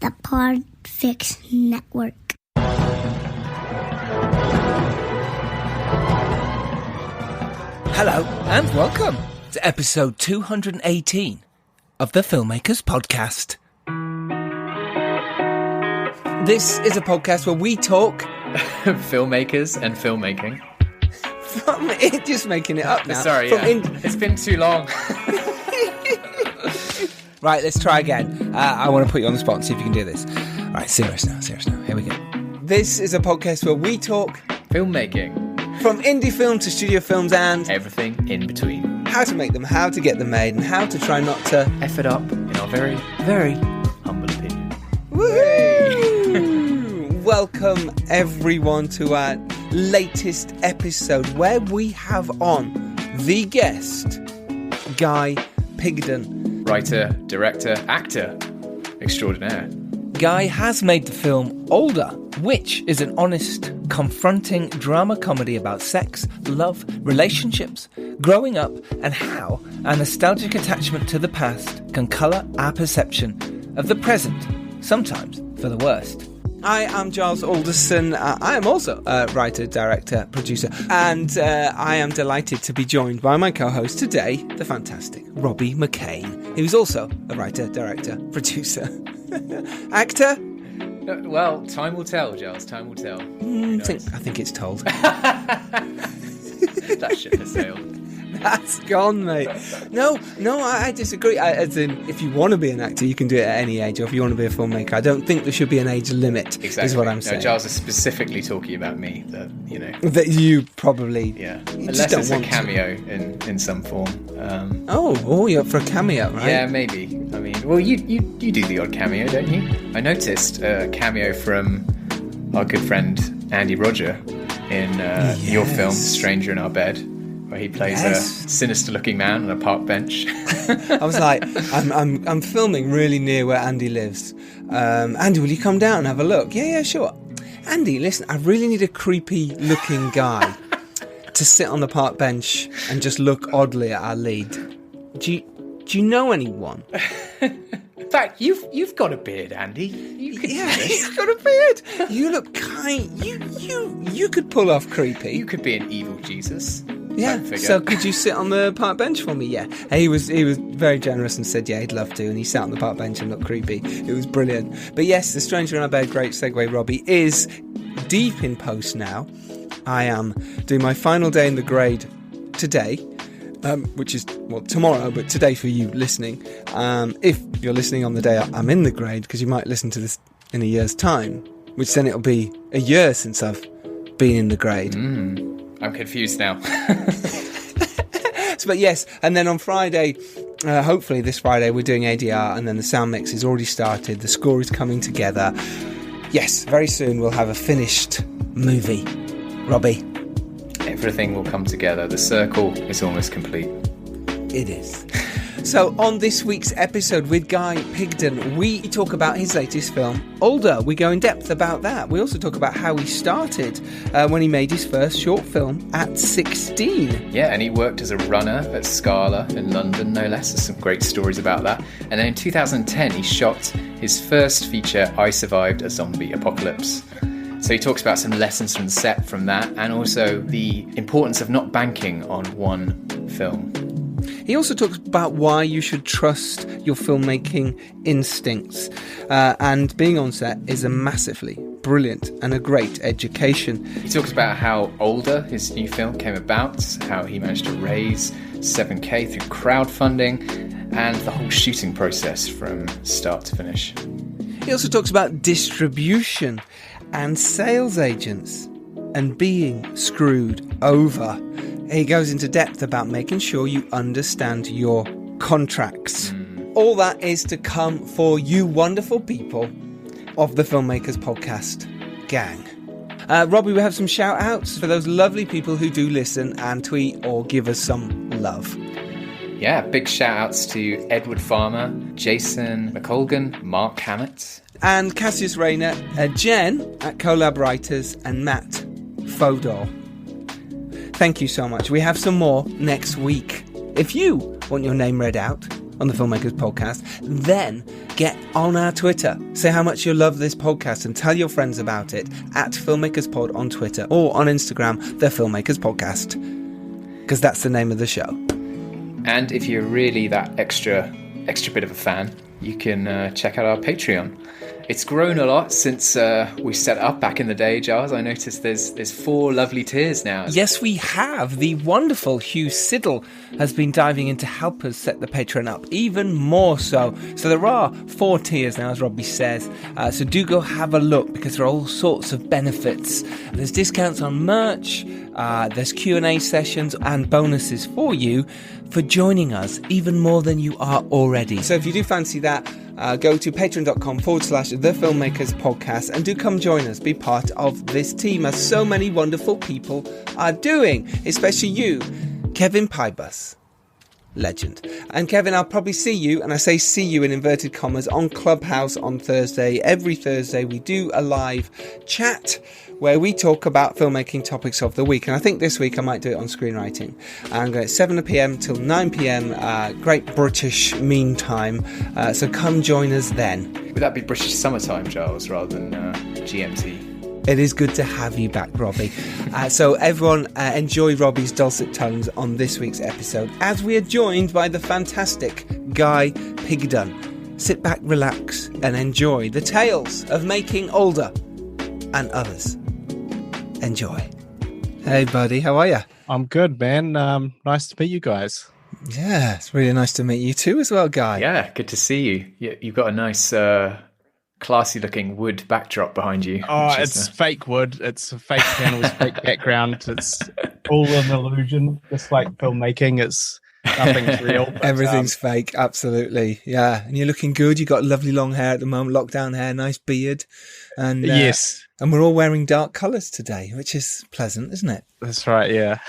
the Podfix Network. Hello and welcome to episode 218 of the Filmmakers Podcast. This is a podcast where we talk filmmakers and filmmaking. Just making it up now. Sorry, it's been too long. Right, let's try again. I want to put you on the spot and see if you can do this. All right, serious now. Here we go. This is a podcast where we talk filmmaking. From indie film to studio films and everything in between. How to make them, how to get them made, and how to try not to F it up in our very, very humble opinion. Woo! Welcome everyone to our latest episode where we have on the guest, Guy Pidgen. Writer, director, actor extraordinaire. Guy has made the film Older, which is an honest, confronting drama comedy about sex, love, relationships, growing up, and how a nostalgic attachment to the past can colour our perception of the present, sometimes for the worst. I am Giles Alderson. I am also a writer, director, producer, and I am delighted to be joined by my co-host today, the fantastic Robbie McKane, who's also a writer, director, producer, actor. Well, time will tell, Giles. Time will tell. I think it's told. That ship has sailed. That's gone, mate. No, I disagree. As in, if you want to be an actor, you can do it at any age, or if you want to be a filmmaker, I don't think there should be an age limit, exactly. Is what I'm saying. No, Giles is specifically talking about me, that That you probably... Yeah, you unless don't it's want a cameo in some form. You're up for a cameo, right? Yeah, maybe. I mean, well, you do the odd cameo, don't you? I noticed a cameo from our good friend Andy Roger in your film, Stranger in Our Bed, where he plays a sinister-looking man on a park bench. I was like, I'm filming really near where Andy lives. Andy, will you come down and have a look? Yeah, sure. Andy, listen, I really need a creepy-looking guy to sit on the park bench and just look oddly at our lead. Do you know anyone? In fact, you've got a beard, Andy. He's got a beard. You look kind. You could pull off creepy. You could be an evil Jesus. Yeah. So could you sit on the park bench for me? Yeah. He was very generous and said he'd love to, and he sat on the park bench and looked creepy. It was brilliant. But yes, The Stranger in Our Bed, great segue, Robbie, is deep in post now. I am doing my final day in the grade today. Which is, tomorrow, but today for you listening. If you're listening on the day I'm in the grade, because you might listen to this in a year's time, which then it'll be a year since I've been in the grade. I'm confused now. But yes, and then on Friday, hopefully this Friday, we're doing ADR, and then the sound mix is already started. The score is coming together. Yes, very soon we'll have a finished movie. Robbie? Everything will come together. The circle is almost complete. It is. So on this week's episode with Guy Pidgen, we talk about his latest film, Older. We go in depth about that. We also talk about how he started when he made his first short film at 16. Yeah, and he worked as a runner at Scala in London, no less. There's some great stories about that. And then in 2010, he shot his first feature, I Survived a Zombie Apocalypse. So he talks about some lessons from the set from that, and also the importance of not banking on one film. He also talks about why you should trust your filmmaking instincts. And being on set is a massively brilliant and a great education. He talks about how Older, his new film, came about, how he managed to raise $7,000 through crowdfunding, and the whole shooting process from start to finish. He also talks about distribution and sales agents and being screwed over. He goes into depth about making sure you understand your contracts. All that is to come for you wonderful people of the Filmmakers Podcast gang. Robbie, we have some shout outs for those lovely people who do listen and tweet or give us some love. Yeah, big shout outs to Edward Farmer, Jason McColgan, Mark Hammett, and Cassius Rayner, Jen at Collab Writers, and Matt Fodor. Thank you so much. We have some more next week. If you want your name read out, on the Filmmakers Podcast, then get on our Twitter. Say how much you love this podcast and tell your friends about it at FilmmakersPod on Twitter or on Instagram, The Filmmakers Podcast, because that's the name of the show. And if you're really that extra bit of a fan, you can check out our Patreon. It's grown a lot since we set up back in the day, Giles. I noticed there's 4 lovely tiers now. Yes, we have. The wonderful Hugh Siddle has been diving in to help us set the Patreon up even more so. So there are 4 tiers now, as Robbie says. So do go have a look, because there are all sorts of benefits. There's discounts on merch, there's Q&A sessions and bonuses for you for joining us even more than you are already. So if you do fancy that, go to patreon.com/The Filmmakers Podcast and do come join us, be part of this team, as so many wonderful people are doing, especially you, Kevin Pybus. Legend. And Kevin, I'll probably see you, and I say see you in inverted commas, on Clubhouse on Thursday. Every Thursday we do a live chat where we talk about filmmaking topics of the week. And I think this week I might do it on screenwriting. And it's 7 p.m. till 9 p.m. Great British mean time. So come join us then. Would that be British summertime, Giles, rather than GMT? It is good to have you back, Robbie. So everyone enjoy Robbie's dulcet tones on this week's episode, as we are joined by the fantastic Guy Pidgen. Sit back, relax, and enjoy the tales of making older and others. Enjoy. Hey, buddy, how are you? I'm good, man. Nice to meet you guys. Yeah, it's really nice to meet you too as well, Guy. Yeah, good to see you. You've got a nice... classy looking wood backdrop behind you. Oh, it's fake wood. It's a fake panels, fake background. It's all an illusion. Just like filmmaking, it's nothing's real. But, everything's fake, absolutely. Yeah, and you're looking good. You got lovely long hair at the moment, lockdown hair, nice beard, and yes, and we're all wearing dark colours today, which is pleasant, isn't it? That's right. Yeah.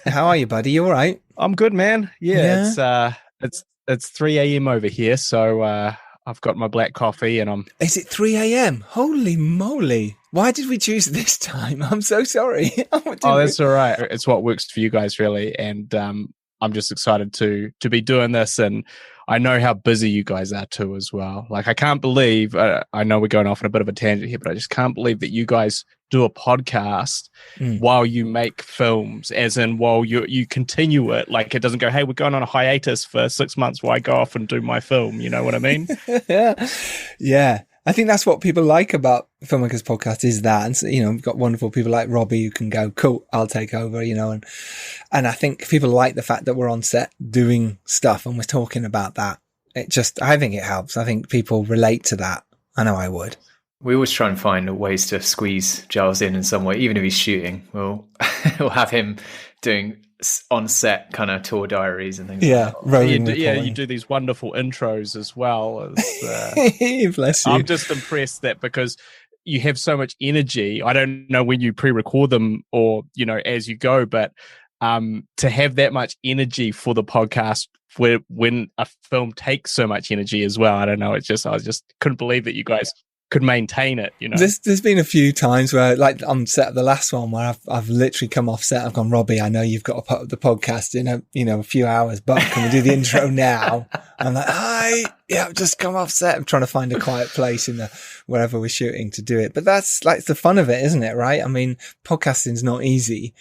How are you, buddy? You all right? I'm good, man. Yeah. It's 3 a.m. over here, so. I've got my black coffee and I'm... Is it 3 a.m.? Holy moly. Why did we choose this time? I'm so sorry. That's all right. It's what works for you guys, really. And I'm just excited to be doing this. And I know how busy you guys are too as well. Like, I can't believe... I know we're going off on a bit of a tangent here, but I just can't believe that you guys do a podcast while you make films, as in while you continue it. Like, it doesn't go, hey, we're going on a hiatus for 6 months while I go off and do my film. You know what I mean? Yeah. I think that's what people like about Filmmakers Podcast, is that. And, so, we've got wonderful people like Robbie who can go, cool, I'll take over, and I think people like the fact that we're on set doing stuff and we're talking about that. I think it helps. I think people relate to that. I know I would. We always try and find ways to squeeze Giles in some way, even if he's shooting. We'll have him doing on-set kind of tour diaries and things like that. You do these wonderful intros as well. Bless you. I'm just impressed that because you have so much energy. I don't know when you pre-record them or, as you go, but to have that much energy for the podcast when a film takes so much energy as well. I don't know. I just couldn't believe that you guys could maintain it, There's been a few times where, like on set of the last one, where I've literally come off set. I've gone, Robbie, I know you've got to put up the podcast in a few hours, but can we do the intro now? I'm like, hi, yeah, I've just come off set. I'm trying to find a quiet place wherever we're shooting to do it. But that's like the fun of it, isn't it? Right? I mean, podcasting's not easy.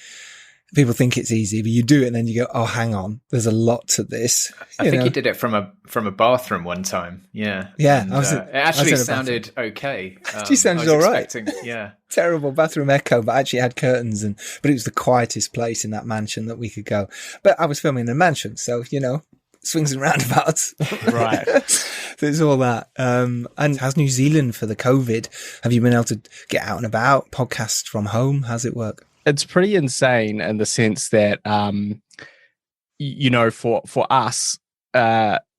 People think it's easy, but you do it and then you go, oh, hang on, there's a lot to this. I think you did it from a bathroom one time. Yeah. Yeah. And, it actually sounded okay. It actually sounded all right. Yeah. Terrible bathroom echo, but actually had curtains but it was the quietest place in that mansion that we could go. But I was filming in a mansion, so, swings and roundabouts. Right. So it's all that. And how's New Zealand for the COVID? Have you been able to get out and about, podcast from home? How's it work? It's pretty insane in the sense that, for us,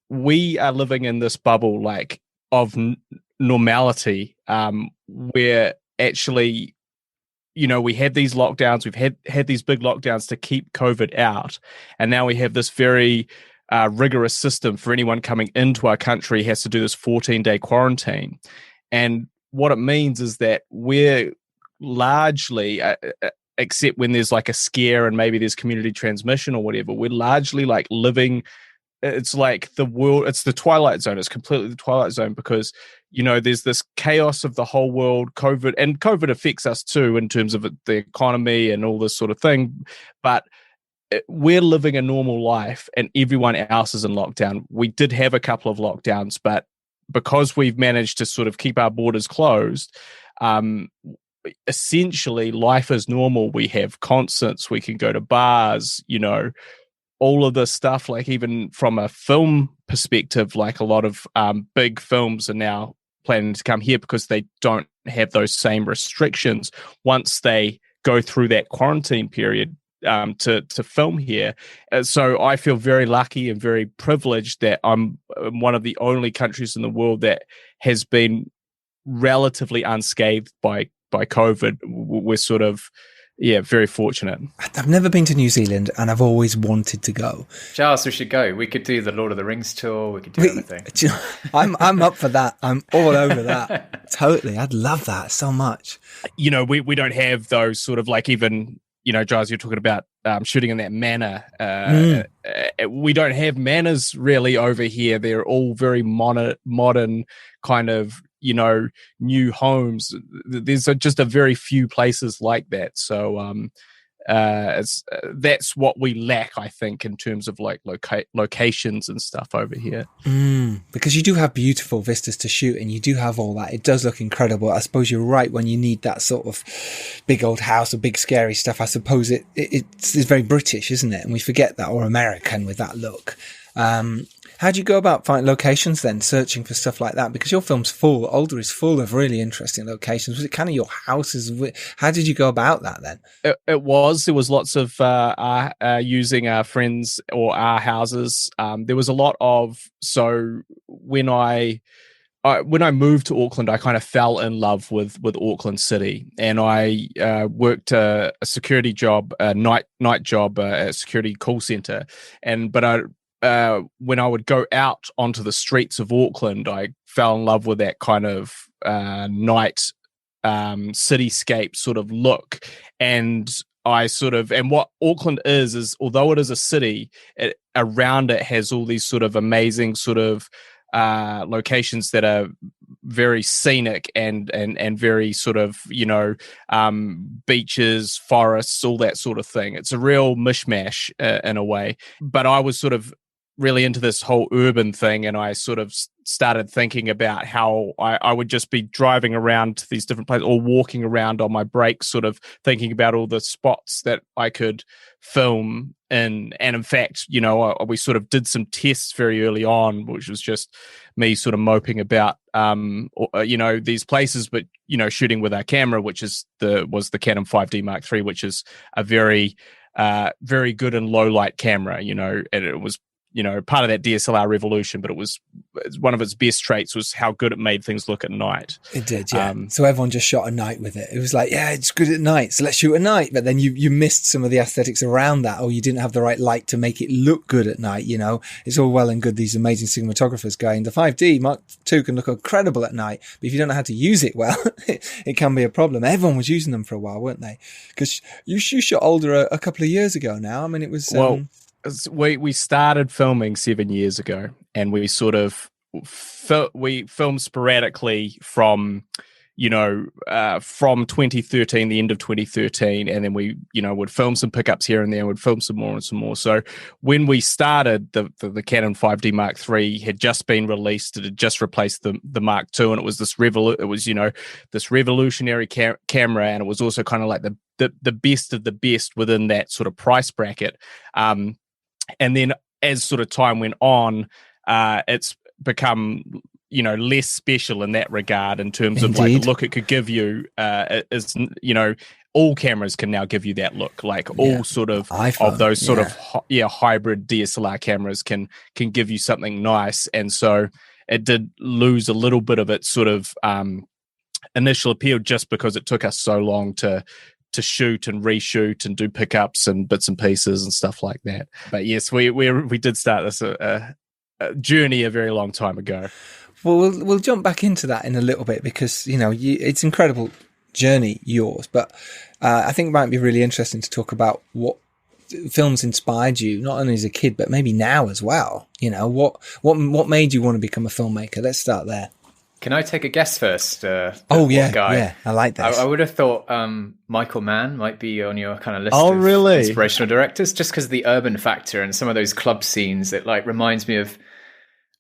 we are living in this bubble like of normality, where actually, we had these lockdowns, we've had these big lockdowns to keep COVID out, and now we have this very rigorous system for anyone coming into our country has to do this 14-day quarantine, and what it means is that we're largely except when there's like a scare and maybe there's community transmission or whatever, we're largely like living it's like the world, it's the Twilight Zone. It's completely the Twilight Zone because, there's this chaos of the whole world, and COVID affects us too in terms of the economy and all this sort of thing. But we're living a normal life and everyone else is in lockdown. We did have a couple of lockdowns, but because we've managed to sort of keep our borders closed, essentially life is normal. We have concerts, we can go to bars, all of this stuff. Like even from a film perspective, like a lot of big films are now planning to come here because they don't have those same restrictions once they go through that quarantine period to film here. So I feel very lucky and very privileged that I'm one of the only countries in the world that has been relatively unscathed by COVID. We're sort of, very fortunate. I've never been to New Zealand and I've always wanted to go. Giles, we should go. We could do the Lord of the Rings tour. We could do anything. I'm up for that. I'm all over that. Totally. I'd love that so much. We don't have those sort of like even, Giles, you're talking about shooting in that manor. We don't have manors really over here. They're all very modern kind of, new homes. There's just a very few places like that. So that's what we lack, I think, in terms of like locations and stuff over here. Because you do have beautiful vistas to shoot and you do have all that. It does look incredible. I suppose you're right when you need that sort of big old house or big scary stuff. I suppose it's very British, isn't it? And we forget that, or American with that look. How do you go about finding locations then, searching for stuff like that? Because your film's Older is full of really interesting locations. Was it kind of your houses? How did you go about that then? There was lots of using our friends or our houses. There was a lot of, so when I moved to Auckland, I kind of fell in love with Auckland City, and I worked a security job, a night job at a security call center, when I would go out onto the streets of Auckland, I fell in love with that kind of night cityscape sort of look. And what Auckland is although it is a city, around it has all these sort of amazing sort of locations that are very scenic and very sort of, beaches, forests, all that sort of thing. It's a real mishmash in a way. But I was sort of really into this whole urban thing, and I sort of started thinking about how I would just be driving around to these different places or walking around on my breaks, sort of thinking about all the spots that I could film in. And in fact, we sort of did some tests very early on, which was just me sort of moping about, these places, but, shooting with our camera, which was the Canon 5D Mark III, which is a very, very good and low light camera, and it was, part of that DSLR revolution, but one of its best traits was how good it made things look at night. It did, yeah. So everyone just shot at night with it. It was like, yeah, it's good at night, so let's shoot at night. But then you missed some of the aesthetics around that, or you didn't have the right light to make it look good at night. It's all well and good, these amazing cinematographers going, the 5D Mark II can look incredible at night, but if you don't know how to use it well, it can be a problem. Everyone was using them for a while, weren't they? Because you shot Older a couple of years ago now. I mean, it was... We started filming 7 years ago, and we sort of we filmed sporadically from 2013, the end of 2013, and then we would film some pickups here and there, and would film some more and some more. So when we started, the Canon 5D Mark III had just been released. It had just replaced the Mark II, and it was this this revolutionary camera, and it was also kind of like the best of the best within that sort of price bracket. And then as sort of time went on, it's become, less special in that regard in terms of like the look it could give you. All cameras can now give you that look, like all sort of iPhone, of those sort of hybrid DSLR cameras can give you something nice. And so it did lose a little bit of its sort of initial appeal just because it took us so long to shoot and reshoot and do pickups and bits and pieces and stuff like that. But yes, we did start this journey a very long time ago. Well, we'll jump back into that in a little bit because it's an incredible journey yours. But I think it might be really interesting to talk about what films inspired you, not only as a kid, but maybe now as well? You know, what made you want to become a filmmaker? Let's start there. Can I take a guess first? Guy? Yeah, I like this. I would have thought Michael Mann might be on your kind of list of really? Inspirational directors, just because of the urban factor and some of those club scenes. It like reminds me of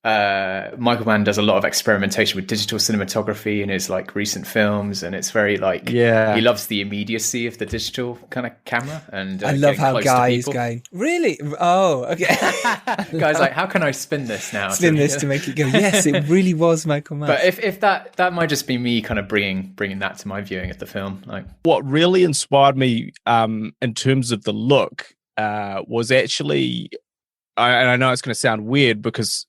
Michael Mann does a lot of experimentation with digital cinematography in his like recent films, and it's very like he loves the immediacy of the digital kind of camera. And I love how Guy is going, really? Oh, okay. Guy's like, how can I spin this now? Spin this to make it go. Yes, it really was Michael Mann. But if that might just be me kind of bringing that to my viewing of the film. Like what really inspired me in terms of the look was actually. And I know it's going to sound weird because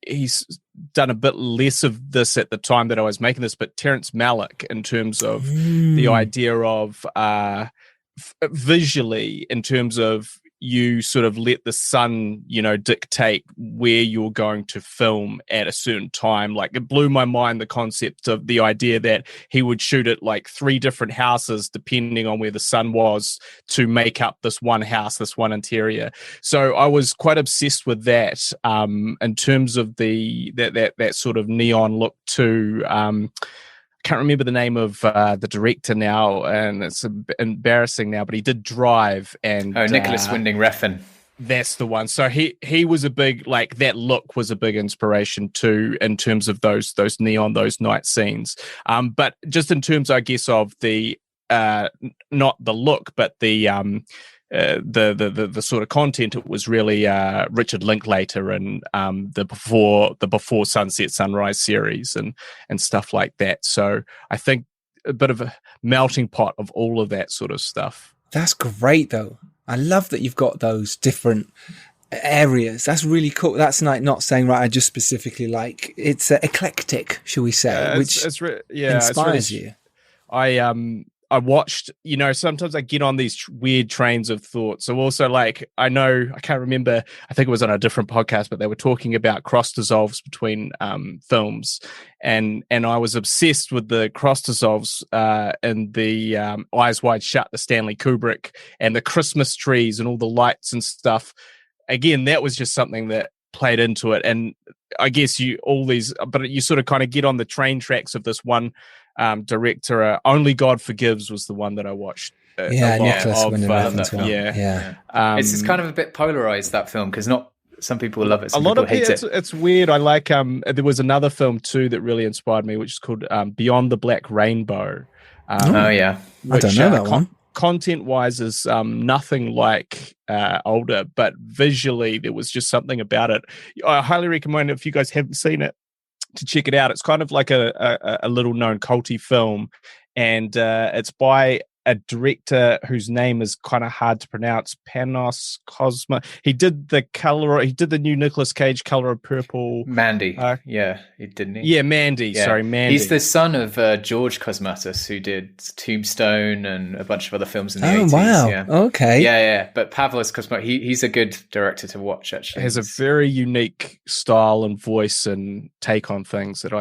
he's done a bit less of this at the time that I was making this, but Terrence Malick in terms of the idea of visually, in terms of you sort of let the sun, you know, dictate where you're going to film at a certain time. Like it blew my mind, the concept of the idea that he would shoot at like 3 different houses depending on where the sun was to make up this one house, this one interior. So I was quite obsessed with that in terms of that sort of neon look too. Can't remember the name of the director now, and it's embarrassing now, but he did Drive and Nicholas Winding Refn. That's the one. So he was a big, like, that look was a big inspiration too in terms of those neon, those night scenes. But just in terms, I guess, of the not the look, but the sort of content, it was really Richard Linklater and the before Sunset Sunrise series and stuff like that. So I think a bit of a melting pot of all of that sort of stuff. That's great, though. I love that you've got those different areas. That's really cool. That's not saying, right, I just specifically like, it's eclectic, shall we say, which inspires you. I watched, you know, sometimes I get on these weird trains of thought. So also, like, I can't remember, I think it was on a different podcast, but they were talking about cross dissolves between films. And I was obsessed with the cross dissolves in the Eyes Wide Shut, the Stanley Kubrick, and the Christmas trees and all the lights and stuff. Again, that was just something that played into it. And I guess but you sort of kind of get on the train tracks of this one director. Only God Forgives was the one that I watched. Nicholas Winding Refn as well. It's kind of a bit polarized, that film, because some people love it, some a lot people of hate it. It's weird. I like there was another film too that really inspired me, which is called Beyond the Black Rainbow. I don't know that one. Content wise is nothing like Older, but visually there was just something about it. I highly recommend it if you guys haven't seen it to check it out. It's kind of like a little known culty film, and it's by a director whose name is kind of hard to pronounce, Panos Cosma. He did the new Nicolas Cage Color of Purple. Mandy. Didn't he? Yeah, Mandy. Yeah. Sorry, Mandy. He's the son of George Cosmatos, who did Tombstone and a bunch of other films in the 80s. Oh, wow. Yeah. Okay. Yeah. But Pavlos Cosmatos, he's a good director to watch, actually. Has a very unique style and voice and take on things that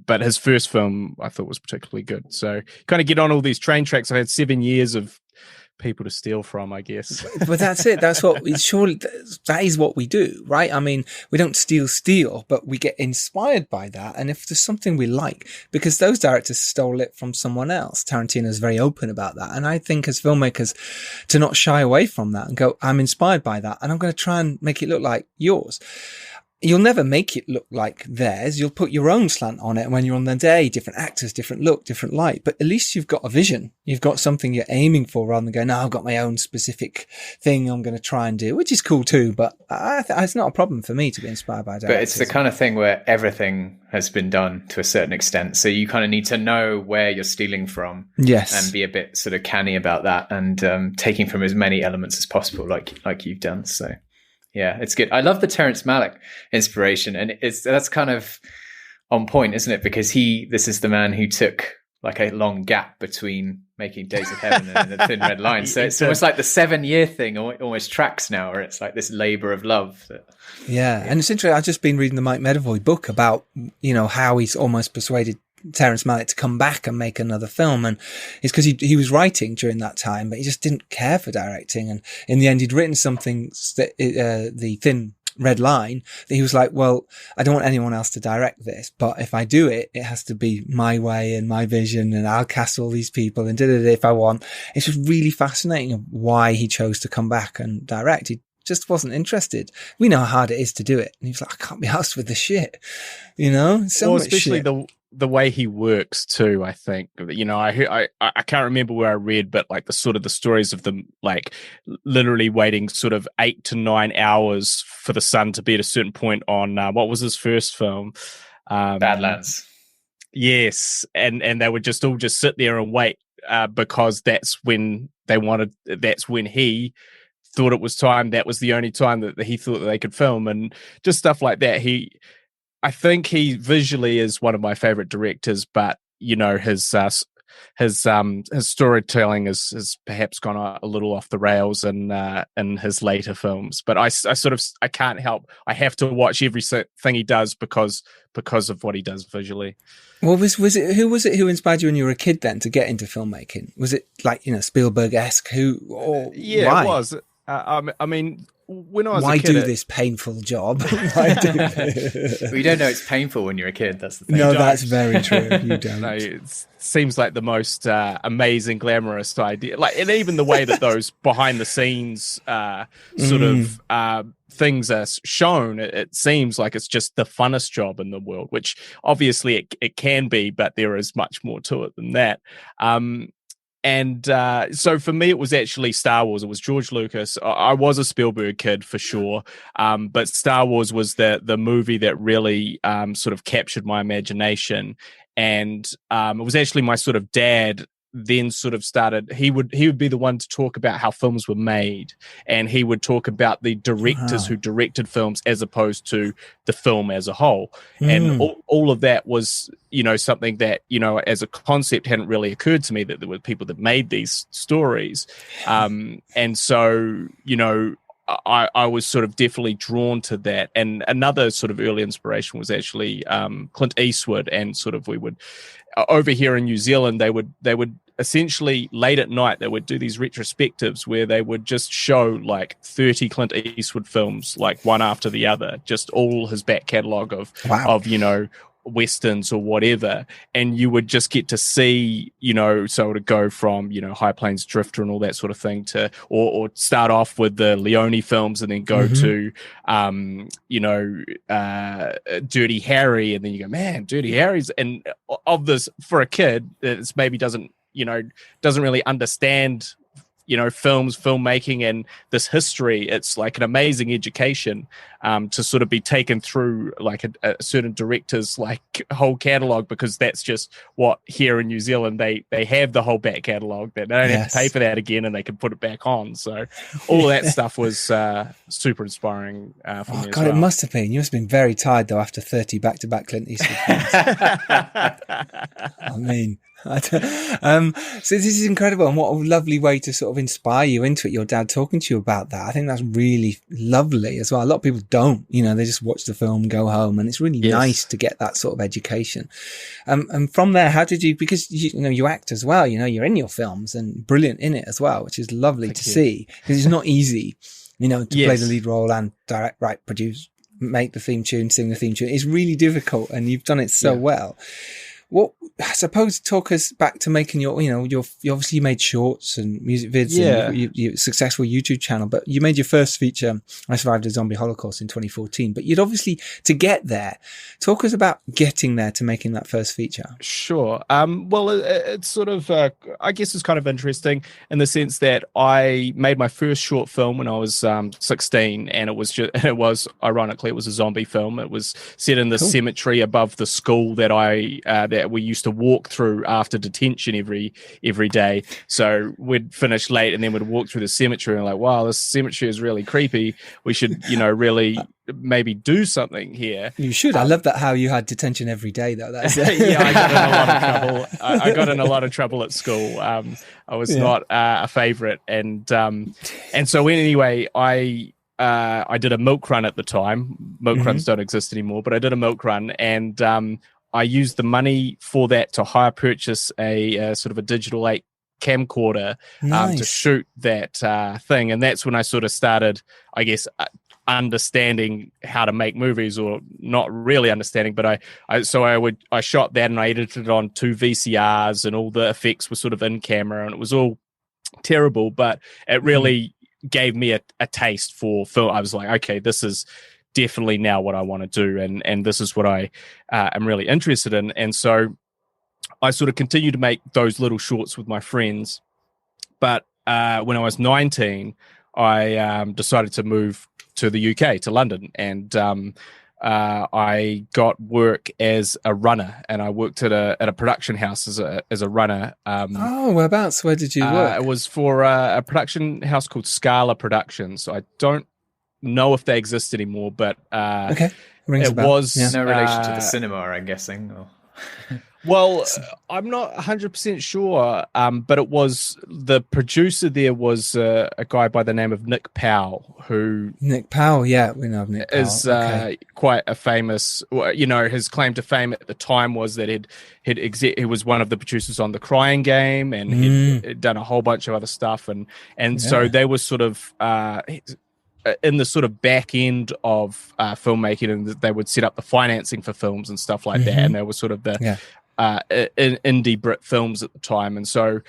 but his first film I thought was particularly good. So kind of get on all these train tracks. I had 7 years of people to steal from, I guess. But that's it. That's what that is what we do, right? I mean, we don't steal, but we get inspired by that. And if there's something we like, because those directors stole it from someone else, Tarantino's very open about that. And I think as filmmakers, to not shy away from that and go, I'm inspired by that, and I'm going to try and make it look like yours. You'll never make it look like theirs. You'll put your own slant on it when you're on the day, different actors, different look, different light. But at least you've got a vision. You've got something you're aiming for rather than going, no, I've got my own specific thing I'm going to try and do, which is cool too. But it's not a problem for me to be inspired by directors. But it's the kind of thing where everything has been done to a certain extent. So you kind of need to know where you're stealing from. Yes. And be a bit sort of canny about that and taking from as many elements as possible, like you've done. So. Yeah, it's good. I love the Terrence Malick inspiration, and that's kind of on point, isn't it? Because this is the man who took like a long gap between making Days of Heaven and The Thin Red Line. So it's almost like the 7-year thing almost tracks now, or it's like this labor of love. And it's interesting. I've just been reading the Mike Medavoy book about, you know, how he's almost persuaded Terrence Malick to come back and make another film. And it's because he was writing during that time, but he just didn't care for directing. And in the end, he'd written something, The Thin Red Line, that he was like, well, I don't want anyone else to direct this, but if I do it, it has to be my way and my vision, and I'll cast all these people and did it if I want. It's just really fascinating why he chose to come back and direct. He just wasn't interested. We know how hard it is to do it. And he was like, I can't be arsed with the shit, so much especially shit. The way he works too, I think, I can't remember where I read, but like the stories of them, like literally waiting sort of 8 to 9 hours for the sun to be at a certain point on, what was his first film? Badlands. Yes. And they would just all just sit there and wait, because that's when he thought it was time. That was the only time that he thought that they could film, and just stuff like that. I think he visually is one of my favorite directors, but his storytelling has perhaps gone a little off the rails in his later films. But I can't help. I have to watch everything he does because of what he does visually. Well, who inspired you when you were a kid then to get into filmmaking? Was it like, Spielberg-esque? Why? It was. I mean, when I was why a kid, do this painful job? Well, you don't know it's painful when you're a kid. That's the thing. No, that's very true. You don't. No, it seems like the most amazing, glamorous idea. Like, and even the way that those behind the scenes sort of things are shown, it seems like it's just the funnest job in the world, which obviously it can be, but there is much more to it than that. And so for me, it was actually Star Wars. It was George Lucas. I was a Spielberg kid for sure, but Star Wars was the movie that really sort of captured my imagination. And it was actually my sort of dad then sort of started. He would be the one to talk about how films were made, and he would talk about the directors who directed films as opposed to the film as a whole. And all of that was, something that, as a concept hadn't really occurred to me, that there were people that made these stories. And so, I was sort of definitely drawn to that. And another sort of early inspiration was actually Clint Eastwood, and sort of we would over here in New Zealand, they would essentially late at night, they would do these retrospectives where they would just show like 30 Clint Eastwood films, like one after the other, just all his back catalogue of westerns or whatever, and you would just get to see, so to go from, High Plains Drifter and all that sort of thing to, or start off with the Leone films and then go to, Dirty Harry, and then you go, man, Dirty Harry's, and of this, for a kid, it's maybe doesn't really understand filmmaking and this history. It's like an amazing education to sort of be taken through like a certain director's like whole catalog, because that's just what here in New Zealand they have the whole back catalog, that they don't have to pay for that again, and they can put it back on. So all of that stuff was super inspiring for me as well. It must have been. You must have been very tired though after 30 back-to-back Clint Eastwood films. I mean, so this is incredible, and what a lovely way to sort of inspire you into it, your dad talking to you about that. I think that's really lovely as well. A lot of people don't, they just watch the film, go home, and it's really nice to get that sort of education. And from there, how did you, because you act as well, you're in your films and brilliant in it as well, which is lovely to see, because it's not easy, to play the lead role and direct, write, produce, make the theme tune, sing the theme tune. It's really difficult, and you've done it so well. What, I suppose, talk us back to making you obviously made shorts and music vids and your successful YouTube channel, but you made your first feature, I Survived a Zombie Holocaust, in 2014. But you'd obviously, to get there, talk us about getting there to making that first feature. Sure. Well, it's sort of, I guess it's kind of interesting in the sense that I made my first short film when I was 16, and it was ironically, it was a zombie film. It was set in the cemetery above the school that that we used to walk through after detention every day. So we'd finish late and then we'd walk through the cemetery and like, wow, this cemetery is really creepy. We should, really maybe do something here. You should. I love that how you had detention every day though. That's I got in a lot of trouble. I got in a lot of trouble at school. I was not a favorite. And so anyway, I did a milk run at the time. Milk runs don't exist anymore, but I did a milk run, and I used the money for that to hire purchase a sort of a digital 8 camcorder to shoot that thing. And that's when I sort of started, I guess, understanding how to make movies, or not really understanding, but I shot that and I edited it on 2 VCRs, and all the effects were sort of in camera, and it was all terrible, but it really gave me a taste for film. I was like, okay, this is definitely now what I want to do, and this is what I am really interested in. And so I sort of continued to make those little shorts with my friends. But when I was 19, I decided to move to the UK, to London, and I got work as a runner, and I worked at a production house as a runner. Whereabouts? Where did you work? It was for a production house called Scala Productions. I don't know if they exist anymore, but okay, it was no relation to the cinema, I'm guessing. Or... Well, I'm not 100% sure, but it was, the producer there was a guy by the name of Nick Powell, who... Nick Powell, yeah, we know of Nick Powell. Is quite a famous, his claim to fame at the time was that he was one of the producers on The Crying Game, and he'd done a whole bunch of other stuff, and so they were sort of... in the sort of back end of filmmaking, and they would set up the financing for films and stuff like that, and they were sort of the indie Brit films at the time. And so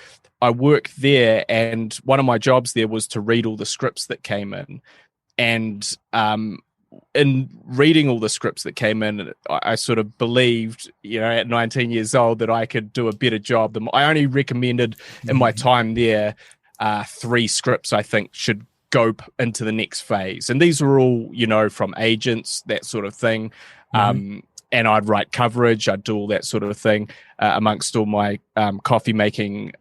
I worked there, and one of my jobs there was to read all the scripts that came in. And in reading all the scripts that came in, I sort of believed, at 19 years old, that I could do a better job than... I only recommended in my time there 3 scripts I think should go into the next phase, and these were all from agents, that sort of thing. And I'd write coverage, I'd do all that sort of thing amongst all my coffee making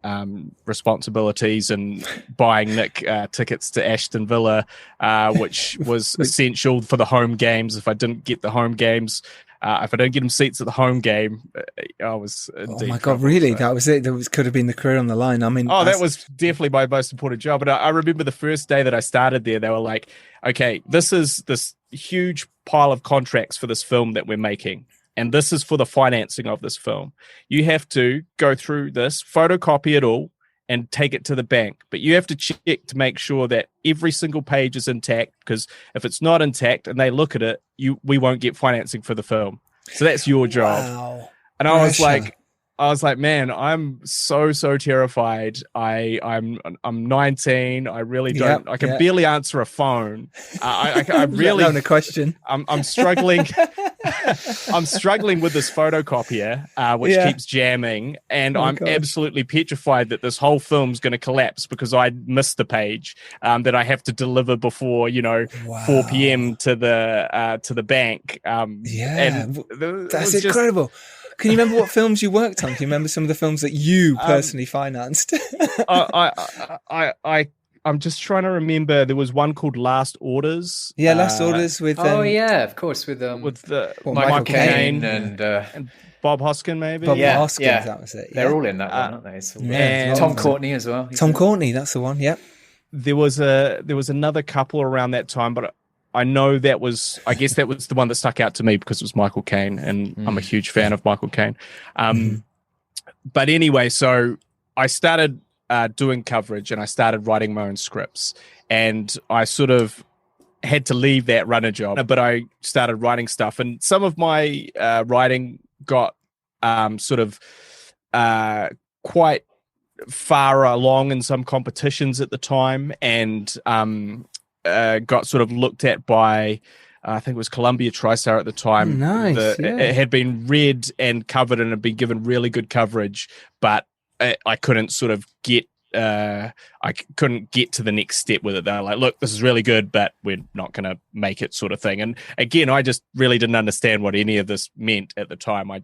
responsibilities, and buying Nick tickets to Aston Villa, which was essential for the home games. If I didn't get the home games, if I don't get him seats at the home game, I was in deep my trouble. God, really? So. That was it? Could have been the career on the line. I mean... that was definitely my most important job. But I remember the first day that I started there, they were like, okay, this is this huge pile of contracts for this film that we're making, and this is for the financing of this film. You have to go through this, photocopy it all, and take it to the bank. But you have to check to make sure that every single page is intact, because if it's not intact and they look at it, we won't get financing for the film. So that's your job. Wow. And I was like, man, I'm so terrified. I'm 19. I really don't. I can barely answer a phone. I really a question. I'm struggling. I'm struggling with this photocopier, which keeps jamming, and I'm absolutely petrified that this whole film's going to collapse because I missed the page that I have to deliver before 4 p.m. to the bank. And that's incredible. Can you remember what films you worked on? Can you remember some of the films that you personally financed? I'm just trying to remember. There was one called Last Orders. Yeah, Last Orders with... of course, with Michael Caine and Bob Hoskin, maybe. Bob Hoskins, that was it. They're all in that one, aren't they? So, Tom Courtenay as well. Tom Courtenay, that's the one. Yep. There was another couple around that time, but I know that was the one that stuck out to me because it was Michael Caine, and I'm a huge fan of Michael Caine. But anyway, so I started doing coverage, and I started writing my own scripts, and I sort of had to leave that runner job, but I started writing stuff, and some of my writing got quite far along in some competitions at the time, and got sort of looked at by I think it was Columbia TriStar at the time. Nice. It had been read and covered and had been given really good coverage, but I couldn't sort of get couldn't get to the next step with it. They're like, look, this is really good, but we're not going to make it, sort of thing. And again, I just really didn't understand what any of this meant at the time. I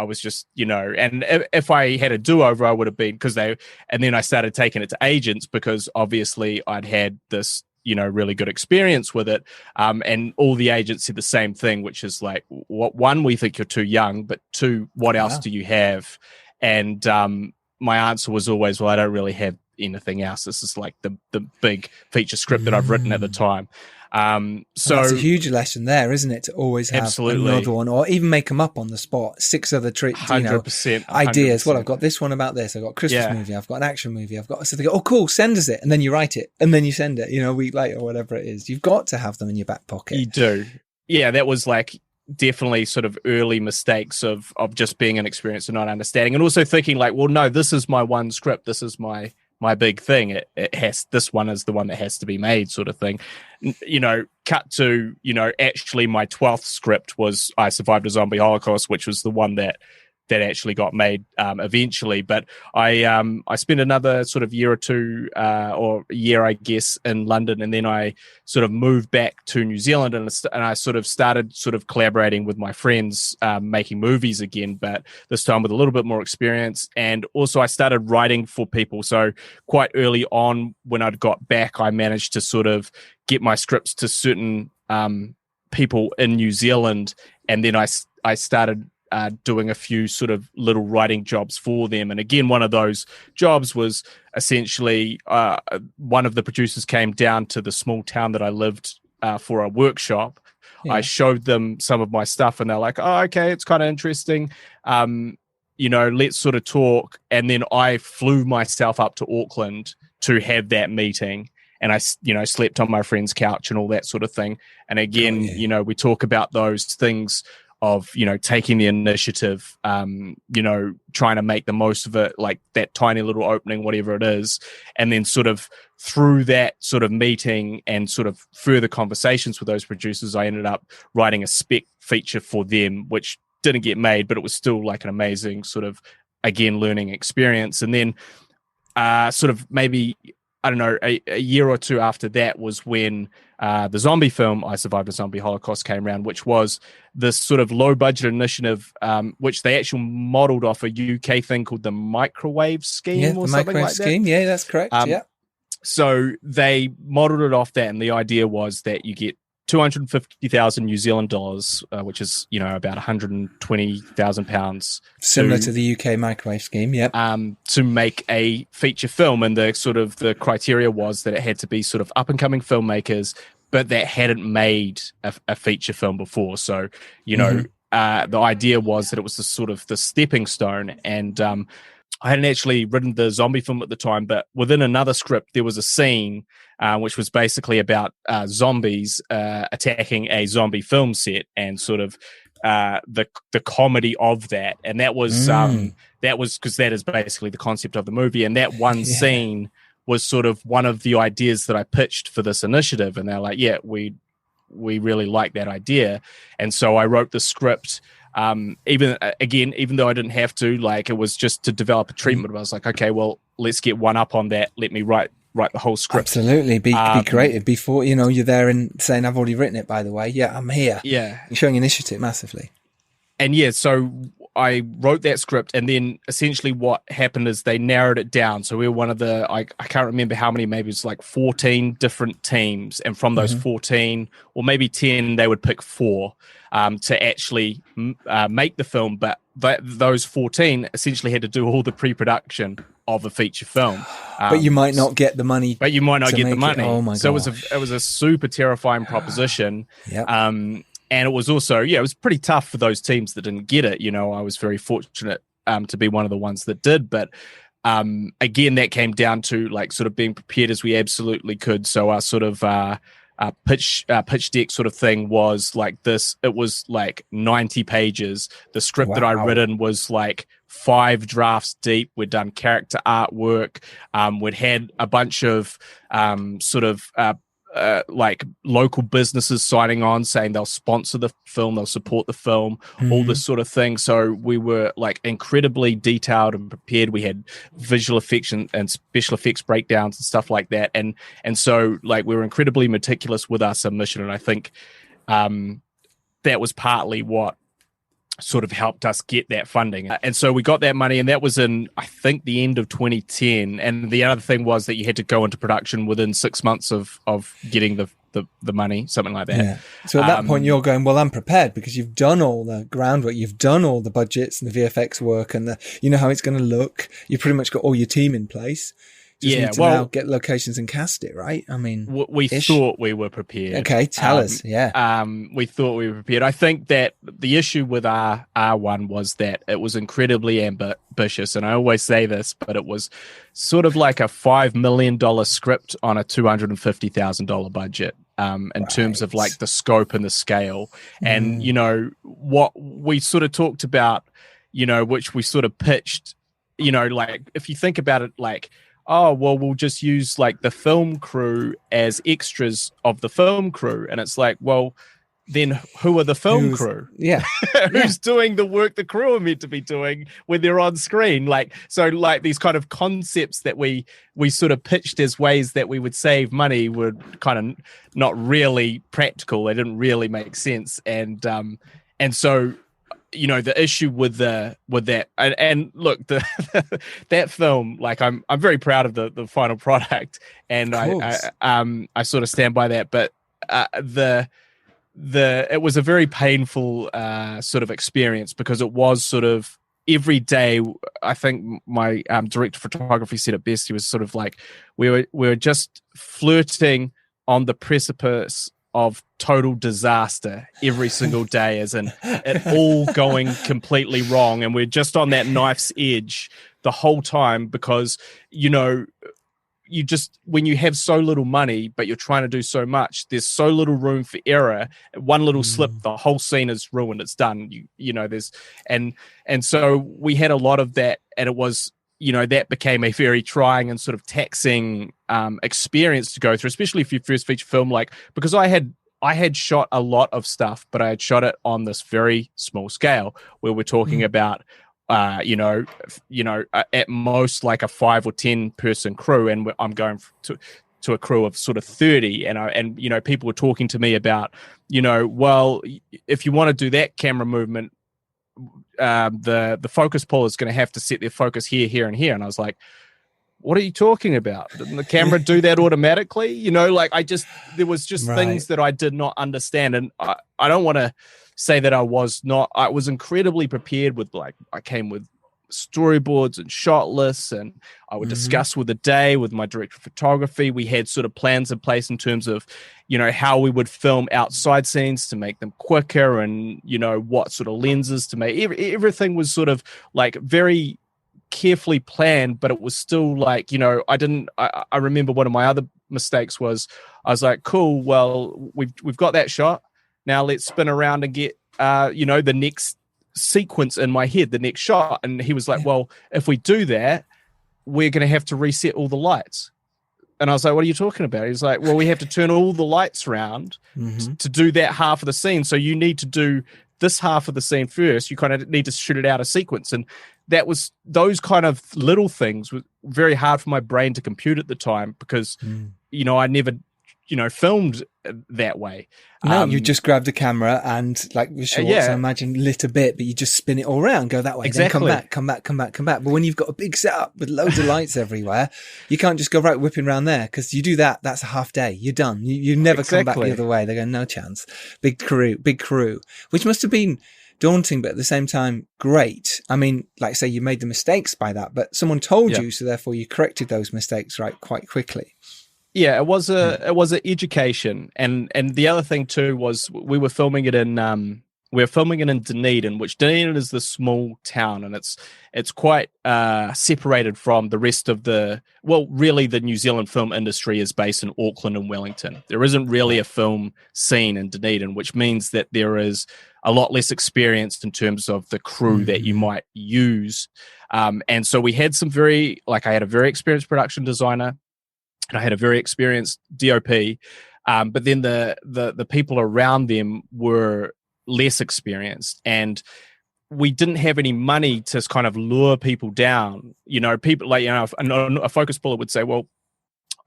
was just, and if I had a do-over, I would have been, and then I started taking it to agents because obviously I'd had this, really good experience with it. And all the agents said the same thing, which is like, one, we think you're too young, but 2, what else do you have? And my answer was always, well, I don't really have anything else. This is like the big feature script that I've written at the time. So that's a huge lesson there, isn't it? To always have absolutely. another one, or even make them up on the spot. 6 other treats, 100%, ideas. Well, I've got this one about this. I've got a Christmas movie. I've got an action movie. So they go, oh, cool, send us it. And then you write it and then you send it, a week later or whatever it is. You've got to have them in your back pocket. You do. Yeah, that was like definitely sort of early mistakes of just being inexperienced and not understanding, and also thinking like, well, no, this is my one script. This is my big thing. This one is the one that has to be made, sort of thing. Cut to, actually my 12th script was I Survived a Zombie Holocaust, which was the one that actually got made eventually. But I spent another sort of year or two, or a year, I guess, in London, and then I sort of moved back to New Zealand, and I sort of started sort of collaborating with my friends, making movies again, but this time with a little bit more experience. And also I started writing for people. So quite early on when I'd got back, I managed to sort of get my scripts to certain people in New Zealand, and then I started doing a few sort of little writing jobs for them. And again, one of those jobs was essentially one of the producers came down to the small town that I lived for a workshop. Yeah. I showed them some of my stuff and they're like, oh, okay, it's kind of interesting. Let's sort of talk. And then I flew myself up to Auckland to have that meeting. And I, slept on my friend's couch and all that sort of thing. And again, we talk about those things of, taking the initiative, trying to make the most of it, like that tiny little opening, whatever it is. And then sort of through that sort of meeting and sort of further conversations with those producers, I ended up writing a spec feature for them, which didn't get made, but it was still like an amazing sort of, again, learning experience. And then sort of maybe, I don't know, a year or two after that was when the zombie film I Survived a Zombie Holocaust came around, which was this sort of low budget initiative, which they actually modeled off a UK thing called the microwave scheme or something like scheme. that. Yeah, that's correct. So they modeled it off that, and the idea was that you get 250,000 New Zealand dollars, which is, about 120,000 pounds. Similar to the UK microwave scheme, yep. To make a feature film. And the criteria was that it had to be sort of up and coming filmmakers, but that hadn't made a feature film before. So, the idea was that it was the stepping stone. And I hadn't actually written the zombie film at the time, but within another script, there was a scene which was basically about zombies attacking a zombie film set and sort of the comedy of that. And that was because that is basically the concept of the movie. And that one scene was sort of one of the ideas that I pitched for this initiative. And they're like, yeah, we really like that idea. And so I wrote the script. Even though I didn't have to, like, it was just to develop a treatment. But I was like, okay, well, let's get one up on that. Let me write the whole script. Absolutely. Be creative before, you're there and saying, I've already written it, by the way. Yeah, I'm here. Yeah. You're showing initiative massively. And so I wrote that script, and then essentially what happened is they narrowed it down. So we were one of the, I can't remember how many, maybe it's like 14 different teams. And from those 14 or maybe 10, they would pick 4 to actually make the film. But those 14 essentially had to do all the pre-production of a feature film. But you might not get the money. But you might not get the money. Oh my god! So it was a super terrifying proposition. Yeah. And it was also, it was pretty tough for those teams that didn't get it. I was very fortunate to be one of the ones that did. But again, that came down to like sort of being prepared as we absolutely could. So our sort of pitch deck sort of thing was like this. It was like 90 pages. The script that I'd written was like 5 drafts deep. We'd done character artwork. We'd had a bunch of like local businesses signing on saying they'll sponsor the film, they'll support the film, all this sort of thing. So we were like incredibly detailed and prepared. We had visual effects and special effects breakdowns and stuff like that. And so like we were incredibly meticulous with our submission. And I think that was partly what sort of helped us get that funding. And so we got that money, and that was in, I think, the end of 2010. And the other thing was that you had to go into production within 6 months of getting the money, something like that. Yeah. So at that point you're going, well, I'm prepared because you've done all the groundwork, you've done all the budgets and the VFX work and how it's going to look. You've pretty much got all your team in place. Just Yeah, need to well- now get locations and cast it, right? I mean, We ish. thought we were prepared. Okay, tell us. Yeah. We thought we were prepared. I think that the issue with our R1 was that it was incredibly ambitious, and I always say this, but it was sort of like a $5 million script on a $250,000 budget. In terms of like the scope and the scale, and you know what we sort of talked about, you know, which we sort of pitched, you know, like if you think about it, like, oh, well, we'll just use like the film crew as extras of the film crew. And it's like, well, then who are the film crew? Yeah. Who's doing the work the crew are meant to be doing when they're on screen? Like, so like these kind of concepts that we sort of pitched as ways that we would save money were kind of not really practical. They didn't really make sense. And so, you know, the issue with that, and look, that film, like I'm very proud of the final product, and I sort of stand by that. But it was a very painful sort of experience, because it was sort of every day. I think my director of photography said it best. He was sort of like, we were just flirting on the precipice of total disaster every single day, as in it all going completely wrong, and we're just on that knife's edge the whole time, because, you know, you just, when you have so little money but you're trying to do so much, there's so little room for error. One little slip, the whole scene is ruined, it's done. You know, there's and so we had a lot of that, and it was, you know, that became a very trying and sort of taxing experience to go through, especially for your first feature film. Like, because I had shot a lot of stuff, but I had shot it on this very small scale, where we're talking about, at most like a 5 or 10 person crew, and I'm going to a crew of sort of 30, and you know, people were talking to me about, you know, well, if you want to do that camera movement, the focus puller is going to have to set their focus here, here, and here. And I was like, what are you talking about? Didn't the camera do that automatically? You know, like there was just things that I did not understand. And I don't want to say that I was incredibly prepared with, like, I came with storyboards and shot lists, and I would discuss with the day with my director of photography. We had sort of plans in place in terms of, you know, how we would film outside scenes to make them quicker, and, you know, what sort of lenses to make. Everything was sort of like very carefully planned, but it was still like, you know, I remember one of my other mistakes was, I was like, cool, well, we've got that shot, now let's spin around and get the next sequence in my head, the next shot. And he was like, well, if we do that, we're going to have to reset all the lights. And I was like, what are you talking about? He's like, well, we have to turn all the lights around to do that half of the scene. So you need to do this half of the scene first. You kind of need to shoot it out of sequence. And those kind of little things were very hard for my brain to compute at the time, because, you know, I never, you know, filmed that way. No, you just grabbed a camera and, like with shorts, I imagine, lit a bit, but you just spin it all around, go that way, exactly. Then come back. But when you've got a big setup with loads of lights everywhere, you can't just go right whipping around there, because you do that, that's a half day. You're done. You never come back the other way. They go, no chance. Big crew, which must have been daunting, but at the same time, great. I mean, like say you made the mistakes by that, but someone told you, so therefore you corrected those mistakes quite quickly. Yeah, it was an education, and the other thing too was we were filming it in Dunedin, which Dunedin is this small town, and it's quite separated from the rest of really the New Zealand film industry is based in Auckland and Wellington. There isn't really a film scene in Dunedin, which means that there is a lot less experience in terms of the crew that you might use, and so we had I had a very experienced production designer, and I had a very experienced DOP, but then the people around them were less experienced, and we didn't have any money to kind of lure people down. You know, people like, you know, a focus puller would say, well,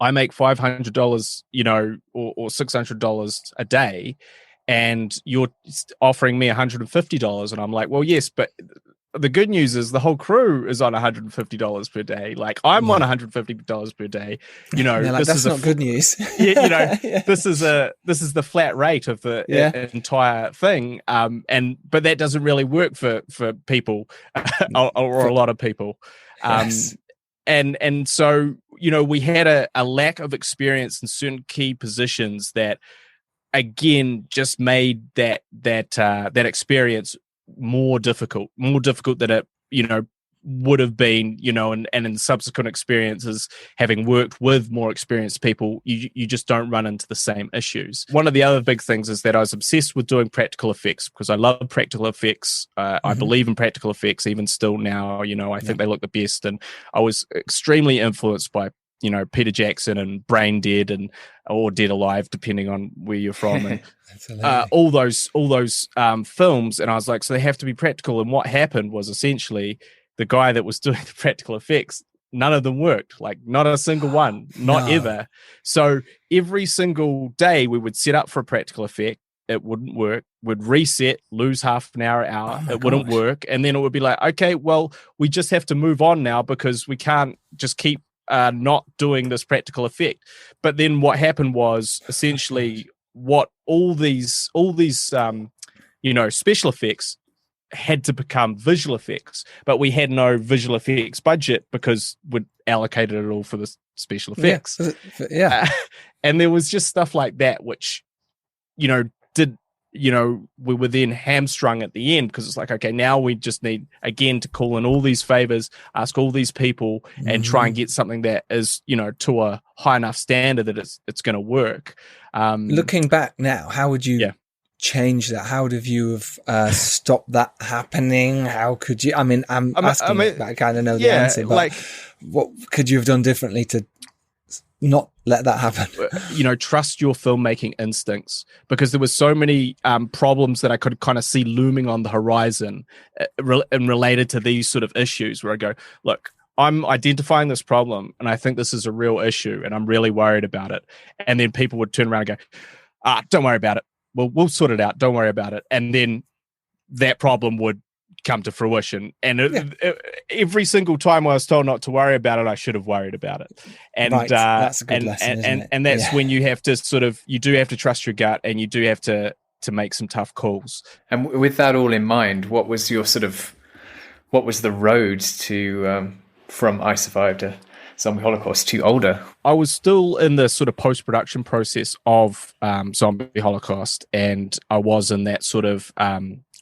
I make $500, you know, or $600 a day, and you're offering me $150. And I'm like, well, yes, but the good news is the whole crew is on $150 per day. Like, I'm on $150 per day. You know, like, that's not good news. You know, this is the flat rate of the entire thing. But that doesn't really work for people or a lot of people. And so, we had a lack of experience in certain key positions that, again, just made that experience more difficult than it, would have been, and in subsequent experiences, having worked with more experienced people, you just don't run into the same issues. One of the other big things is that I was obsessed with doing practical effects because I love practical effects. I believe in practical effects even still now. I think they look the best, and I was extremely influenced by Peter Jackson and Brain Dead or Dead Alive, depending on where you're from, and all those films. And I was like, so they have to be practical. And what happened was essentially the guy that was doing the practical effects, none of them worked, like not a single one, not ever. So every single day we would set up for a practical effect. It wouldn't work. Would reset, lose half an hour out. It wouldn't work. And then it would be like, okay, well, we just have to move on now because we can't just keep not doing this practical effect. But then what happened was essentially what all these special effects had to become visual effects, but we had no visual effects budget because we'd allocated it all for the special effects. And there was just stuff like that, which, we were then hamstrung at the end because it's like, okay, now we just need, again, to call in all these favors, ask all these people and try and get something that is, to a high enough standard that it's going to work. Looking back now, how would you change that? How would you have stopped that happening? How could you? I'm asking, I kind of know the answer, but what could you have done differently to not let that happen? Trust your filmmaking instincts, because there was so many problems that I could kind of see looming on the horizon and related to these sort of issues where I go, look, I'm identifying this problem and I think this is a real issue and I'm really worried about it. And then people would turn around and go, don't worry about it. We'll sort it out. Don't worry about it. And then that problem would come to fruition. And every single time I was told not to worry about it, I should have worried about it. And that's a good lesson, isn't it? And that's when you have to you do have to trust your gut, and you do have to make some tough calls. And with that all in mind, what was the road to from I Survived a Zombie Holocaust to Older? I was still in the sort of post-production process of Zombie Holocaust, and I was in that sort of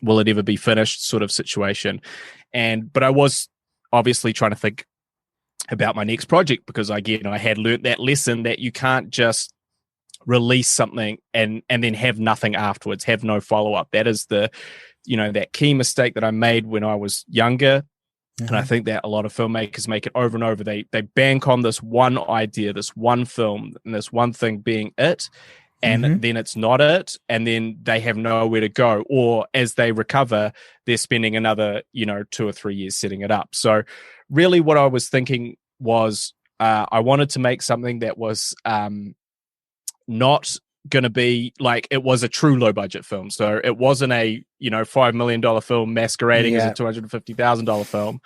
will it ever be finished sort of situation. But I was obviously trying to think about my next project, because again, I had learnt that lesson that you can't just release something and then have nothing afterwards, have no follow-up. That is the, that key mistake that I made when I was younger. And I think that a lot of filmmakers make it over and over. They bank on this one idea, this one film, and this one thing being it, and then it's not it, and then they have nowhere to go. Or as they recover, they're spending another, 2 or 3 years setting it up. So really what I was thinking was I wanted to make something that was not going to be like, it was a true low budget film. So it wasn't a $5 million film masquerading as a $250,000 film.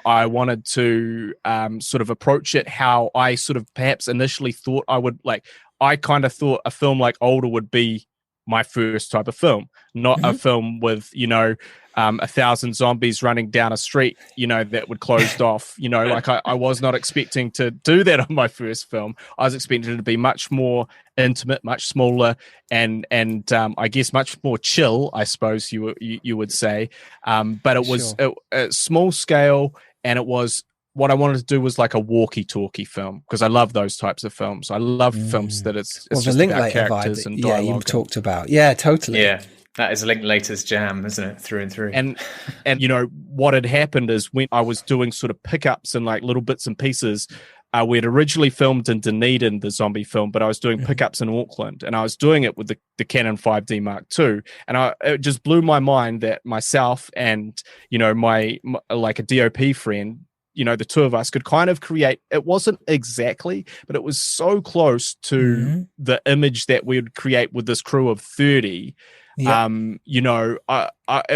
I wanted to sort of approach it how I sort of perhaps initially thought I would. Like, I kind of thought a film like Older would be my first type of film, not a film with 1,000 zombies running down a street, that would closed off. Like I was not expecting to do that on my first film. I was expecting it to be much more intimate, much smaller, and I guess much more chill, I suppose you would say. But it was a small scale, and it was, what I wanted to do was like a walkie-talkie film, because I love those types of films. I love films that it's just about characters and dialogue. You've talked about. Yeah, totally. Yeah. That is Linklater's jam, isn't it? Through and through. And what had happened is, when I was doing sort of pickups and like little bits and pieces, we had originally filmed in Dunedin, the zombie film, but I was doing pickups in Auckland, and I was doing it with the Canon 5D Mark II. And it just blew my mind that myself and, my like a DOP friend, the two of us could kind of create, it wasn't exactly, but it was so close to the image that we would create with this crew of 30. It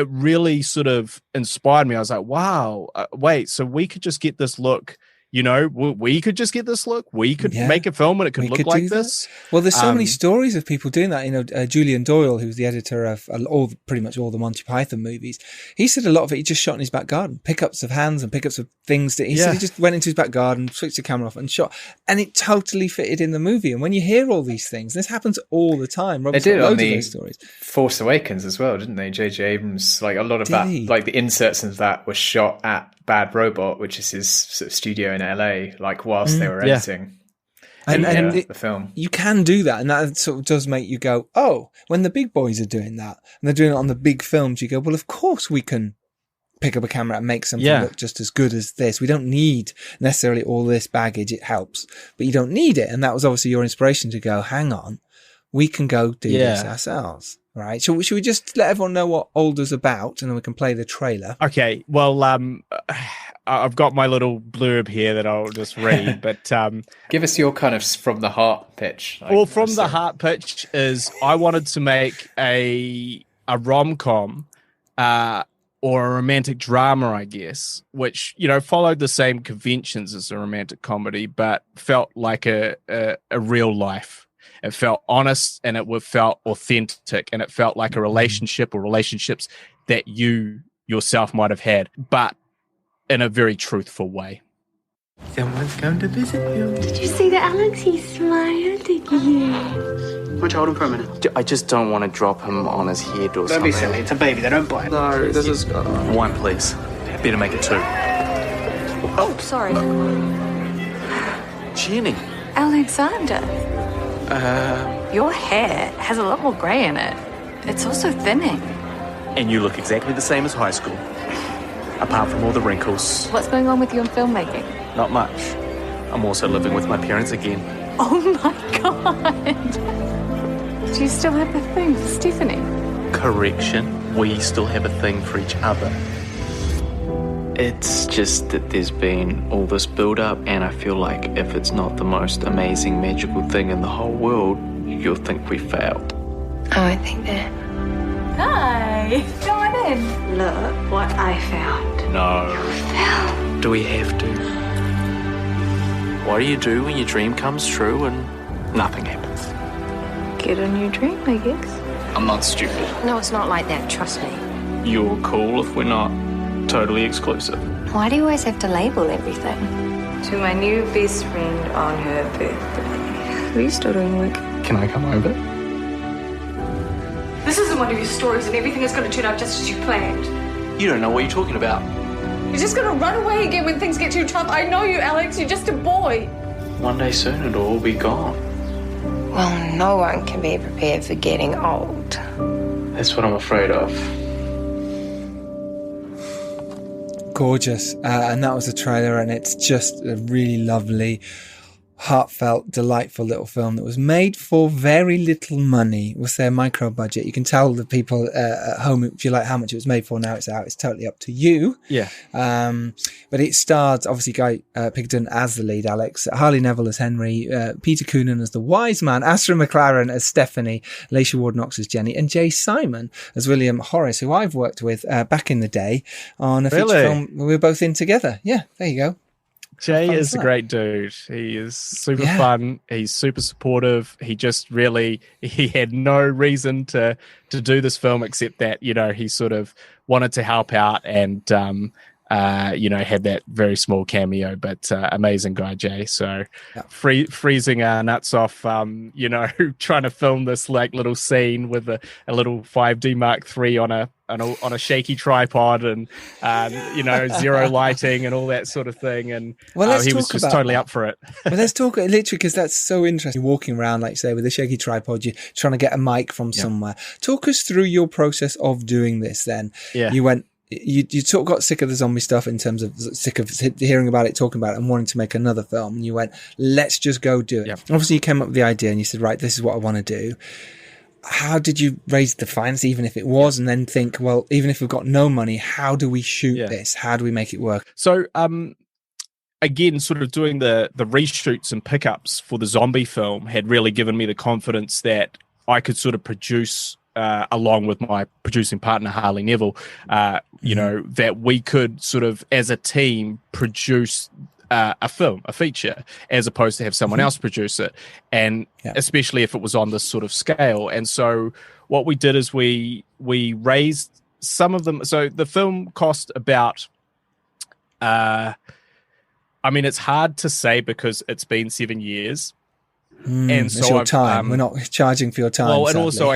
really sort of inspired me. I was like, wow, wait, so we could just get this look, we could just get this look. We could make a film and it could look like this. Well, there's so many stories of people doing that. Julian Doyle, who's the editor of pretty much all the Monty Python movies, he said a lot of it he just shot in his back garden, pickups of hands and pickups of things that he said he just went into his back garden, switched the camera off and shot, and it totally fitted in the movie. And when you hear all these things, this happens all the time. Robbie's they did got on loads of the those stories. Force Awakens as well, didn't they? J.J. Abrams, like a lot of that, like the inserts of that were shot at Bad Robot, which is his sort of studio in LA, like whilst they were editing the film. You can do that, and that sort of does make you go, oh, when the big boys are doing that, and they're doing it on the big films, you go, well, of course we can pick up a camera and make something look just as good as this. We don't need necessarily all this baggage. It helps, but you don't need it. And that was obviously your inspiration to go, hang on, we can go do this ourselves. Right. So should we just let everyone know what Older's about, and then we can play the trailer? Okay. Well, I've got my little blurb here that I'll just read, but give us your kind of from the heart pitch. From the heart pitch is I wanted to make a rom-com or a romantic drama, I guess, which followed the same conventions as a romantic comedy, but felt like a real life. It felt honest, and it felt authentic, and it felt like a relationship or relationships that you yourself might have had, but in a very truthful way. Someone's come to visit you. Did you see that, Alex? He smiled at you. Watch, hold him for a minute. I just don't want to drop him on his head or something. Don't be silly. It's a baby. They don't bite. No, this is... One, please. Better make it 2. Oh, sorry. Jenny. Alexander. Your hair has a lot more grey in it. It's also thinning. And you look exactly the same as high school. Apart from all the wrinkles. What's going on with you in filmmaking? Not much. I'm also living with my parents again. Oh my God! Do you still have the thing for Stephanie? Correction. We still have a thing for each other. It's just that there's been all this build-up, and I feel like if it's not the most amazing, magical thing in the whole world, you'll think we failed. Oh, I think that. Hi! Go on in. Look what I found. No. Do we have to? What do you do when your dream comes true and nothing happens? Get a new dream, I guess. I'm not stupid. No, it's not like that, trust me. You're cool if we're not totally exclusive. Why do you always have to label everything? To my new best friend on her birthday. Are you still doing work? Can I come over? This isn't one of your stories, and everything is going to turn out just as you planned. You don't know what you're talking about. You're just going to run away again when things get too tough. I know you, Alex. You're just a boy. One day soon it'll all be gone. Well, no one can be prepared for getting old. That's what I'm afraid of. Gorgeous. And that was the trailer, and it's just a really lovely, heartfelt, delightful little film that was made for very little money. It was their micro budget. You can tell the people at home, if you like, how much it was made for. Now it's out. It's totally up to you. Yeah. But it stars obviously Guy Pidgen as the lead, Alex, Harley Neville as Henry, Peter Coonan as the wise man, Astrid McLaren as Stephanie, Laisha Ward-Knox as Jenny, and Jay Simon as William Horace, who I've worked with back in the day on a feature film we were both in together. Yeah, there you go. Jay is a great dude. He is super fun. He's super supportive. He just really, he had no reason to do this film except that, he sort of wanted to help out and, had that very small cameo, but amazing guy, Jay. So freezing our nuts off, trying to film this like little scene with a little 5D Mark III on a shaky tripod and zero lighting and all that sort of thing. And he was just totally up for it. Well, let's talk literally, because that's so interesting. You're walking around, like you say, with a shaky tripod, you're trying to get a mic from somewhere. Talk us through your process of doing this then. Yeah. You went, you sort of got sick of the zombie stuff in terms of sick of hearing about it, talking about it, and wanting to make another film. And you went, let's just go do it. Yep. Obviously, you came up with the idea and you said, right, this is what I want to do. How did you raise the finance, even if it was, and then think, well, even if we've got no money, how do we shoot this? How do we make it work? So, again, sort of doing the reshoots and pickups for the zombie film had really given me the confidence that I could sort of produce along with my producing partner, Harley Neville, that we could sort of, as a team, produce a film, a feature, as opposed to have someone else produce it, and especially if it was on this sort of scale. And so what we did is we raised some of them. So the film cost about, I mean, it's hard to say because it's been 7 years. And so it's your time. We're not charging for your time. Well, and sadly. also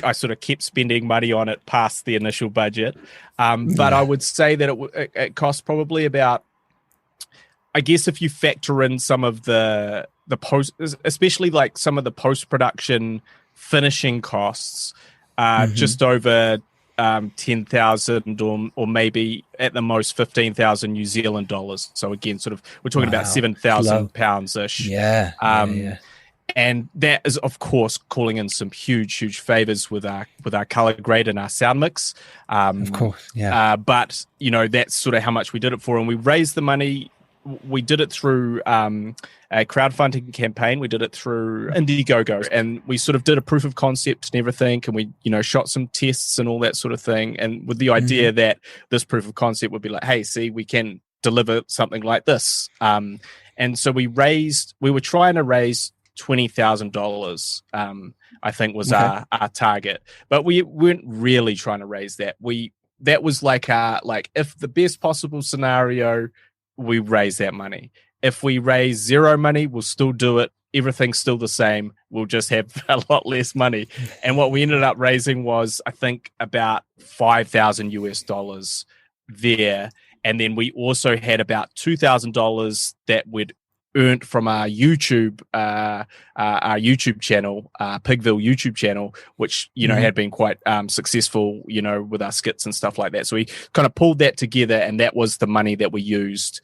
I sort of kept spending money on it past the initial budget. But I would say that it cost probably about, I guess if you factor in some of the post, especially like some of the post-production finishing costs, just over 10,000 or maybe at the most 15,000 New Zealand dollars. So again, sort of we're talking about 7,000 pounds ish. And that is of course calling in some huge favors with our color grade and our sound mix. Of course, but you know, that's sort of how much we did it for, and we raised the money. We did it through a crowdfunding campaign. We did it through Indiegogo, and we sort of did a proof of concept and everything. And we, you know, shot some tests and all that sort of thing. And with the idea that this proof of concept would be like, hey, see, we can deliver something like this. And so we were trying to raise $20,000, I think was our target, but we weren't really trying to raise that. That was like if the best possible scenario, we raise that money. If we raise zero money, we'll still do it. Everything's still the same. We'll just have a lot less money. And what we ended up raising was, I think, about $5,000 there. And then we also had about $2,000 that we'd earned from our YouTube channel, Pigville YouTube channel, which, you know, had been quite successful, you know, with our skits and stuff like that. So we kind of pulled that together, and that was the money that we used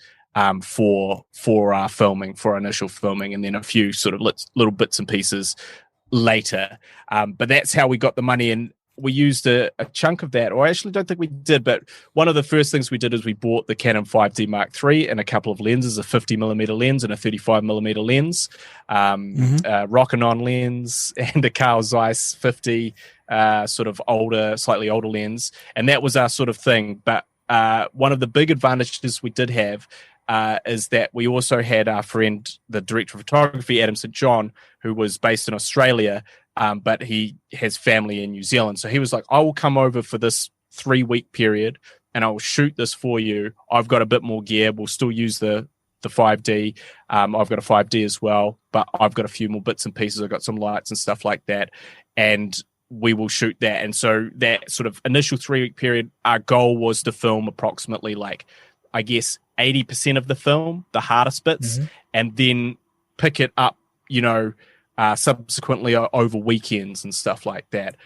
for our filming, for our initial filming, and then a few sort of little bits and pieces later. But that's how we got the money, and we used a chunk of that, or I actually don't think we did, but one of the first things we did is we bought the Canon 5D Mark III and a couple of lenses, a 50mm lens and a 35mm lens, Rokinon lens and a Carl Zeiss 50, sort of slightly older lens. And that was our sort of thing. But one of the big advantages we did have is that we also had our friend, the director of photography, Adam St. John, who was based in Australia, but he has family in New Zealand. So he was like, I will come over for this 3-week period and I will shoot this for you. I've got a bit more gear. We'll still use the 5D. I've got a 5D as well, but I've got a few more bits and pieces. I've got some lights and stuff like that. And we will shoot that. And so that sort of initial 3-week period, our goal was to film approximately like, I guess, 80% of the film, the hardest bits, and then pick it up, you know, subsequently over weekends and stuff like that,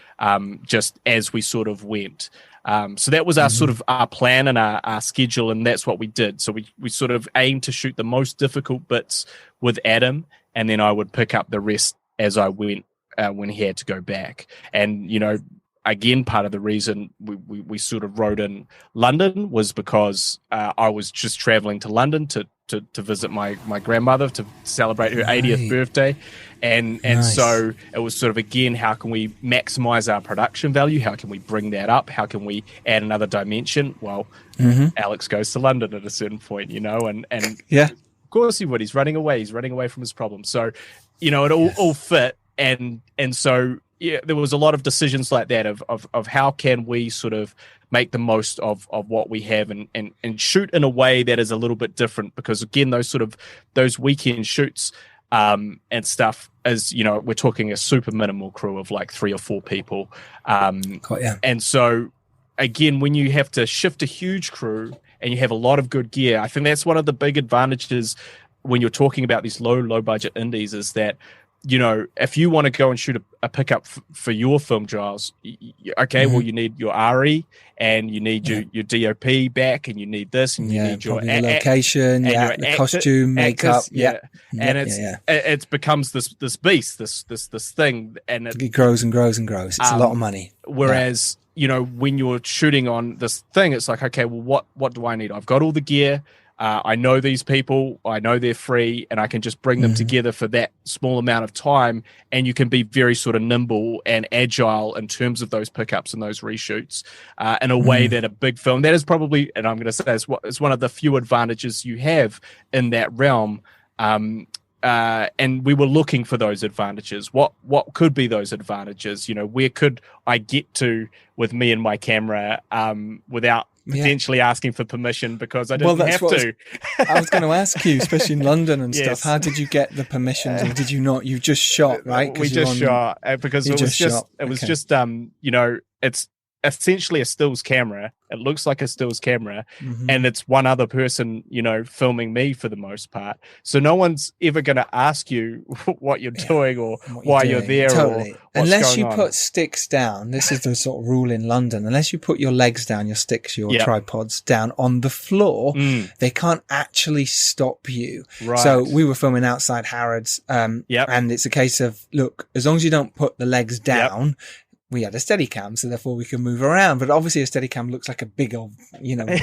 just as we sort of went. So that was our sort of our plan and our schedule, and that's what we did. So we sort of aimed to shoot the most difficult bits with Adam, and then I would pick up the rest as I went when he had to go back. And, you know, again, part of the reason we sort of wrote in London was because I was just traveling to London to visit my grandmother to celebrate her 80th birthday. And so it was sort of, again, how can we maximize our production value? How can we bring that up? How can we add another dimension? Well, Alex goes to London at a certain point, you know, and of course he would. He's running away from his problem. So, you know, it all fit. And so, yeah, there was a lot of decisions like that of how can we sort of make the most of what we have and shoot in a way that is a little bit different, because again, those weekend shoots and stuff, as you know, we're talking a super minimal crew of like 3 or 4 people. And so again, when you have to shift a huge crew and you have a lot of good gear, I think that's one of the big advantages when you're talking about these low budget indies, is that, you know, if you want to go and shoot a pickup for your film, Giles, well, you need your RE and you need your DOP back, and you need this, and you need your location, the costume, makeup, and it becomes this beast, this thing, and it grows and grows and grows. It's a lot of money. Whereas, you know, when you're shooting on this thing, it's like, okay, well, what do I need? I've got all the gear. I know these people, I know they're free, and I can just bring them together for that small amount of time. And you can be very sort of nimble and agile in terms of those pickups and those reshoots in a way that a big film, that is probably, and I'm going to say it's one of the few advantages you have in that realm. And we were looking for those advantages. What could be those advantages? Where could I get to with me and my camera without potentially asking for permission, because I didn't have to. I was going to ask you, especially in London and stuff, how did you get the permissions, or did you not? You just shot, right? We just shot because it was just it's essentially a stills camera. It looks like a stills camera, and it's one other person, filming me for the most part. So no one's ever going to ask you what you're doing or why you're there. Totally. Or what's unless you going on. put sticks down, this is the sort of rule in London. Unless you put your legs down, your sticks, your tripods down on the floor, they can't actually stop you. Right. So we were filming outside Harrods, and it's a case of, look, as long as you don't put the legs down. We had a Steadicam, so therefore we can move around. But obviously a Steadicam looks like a big old,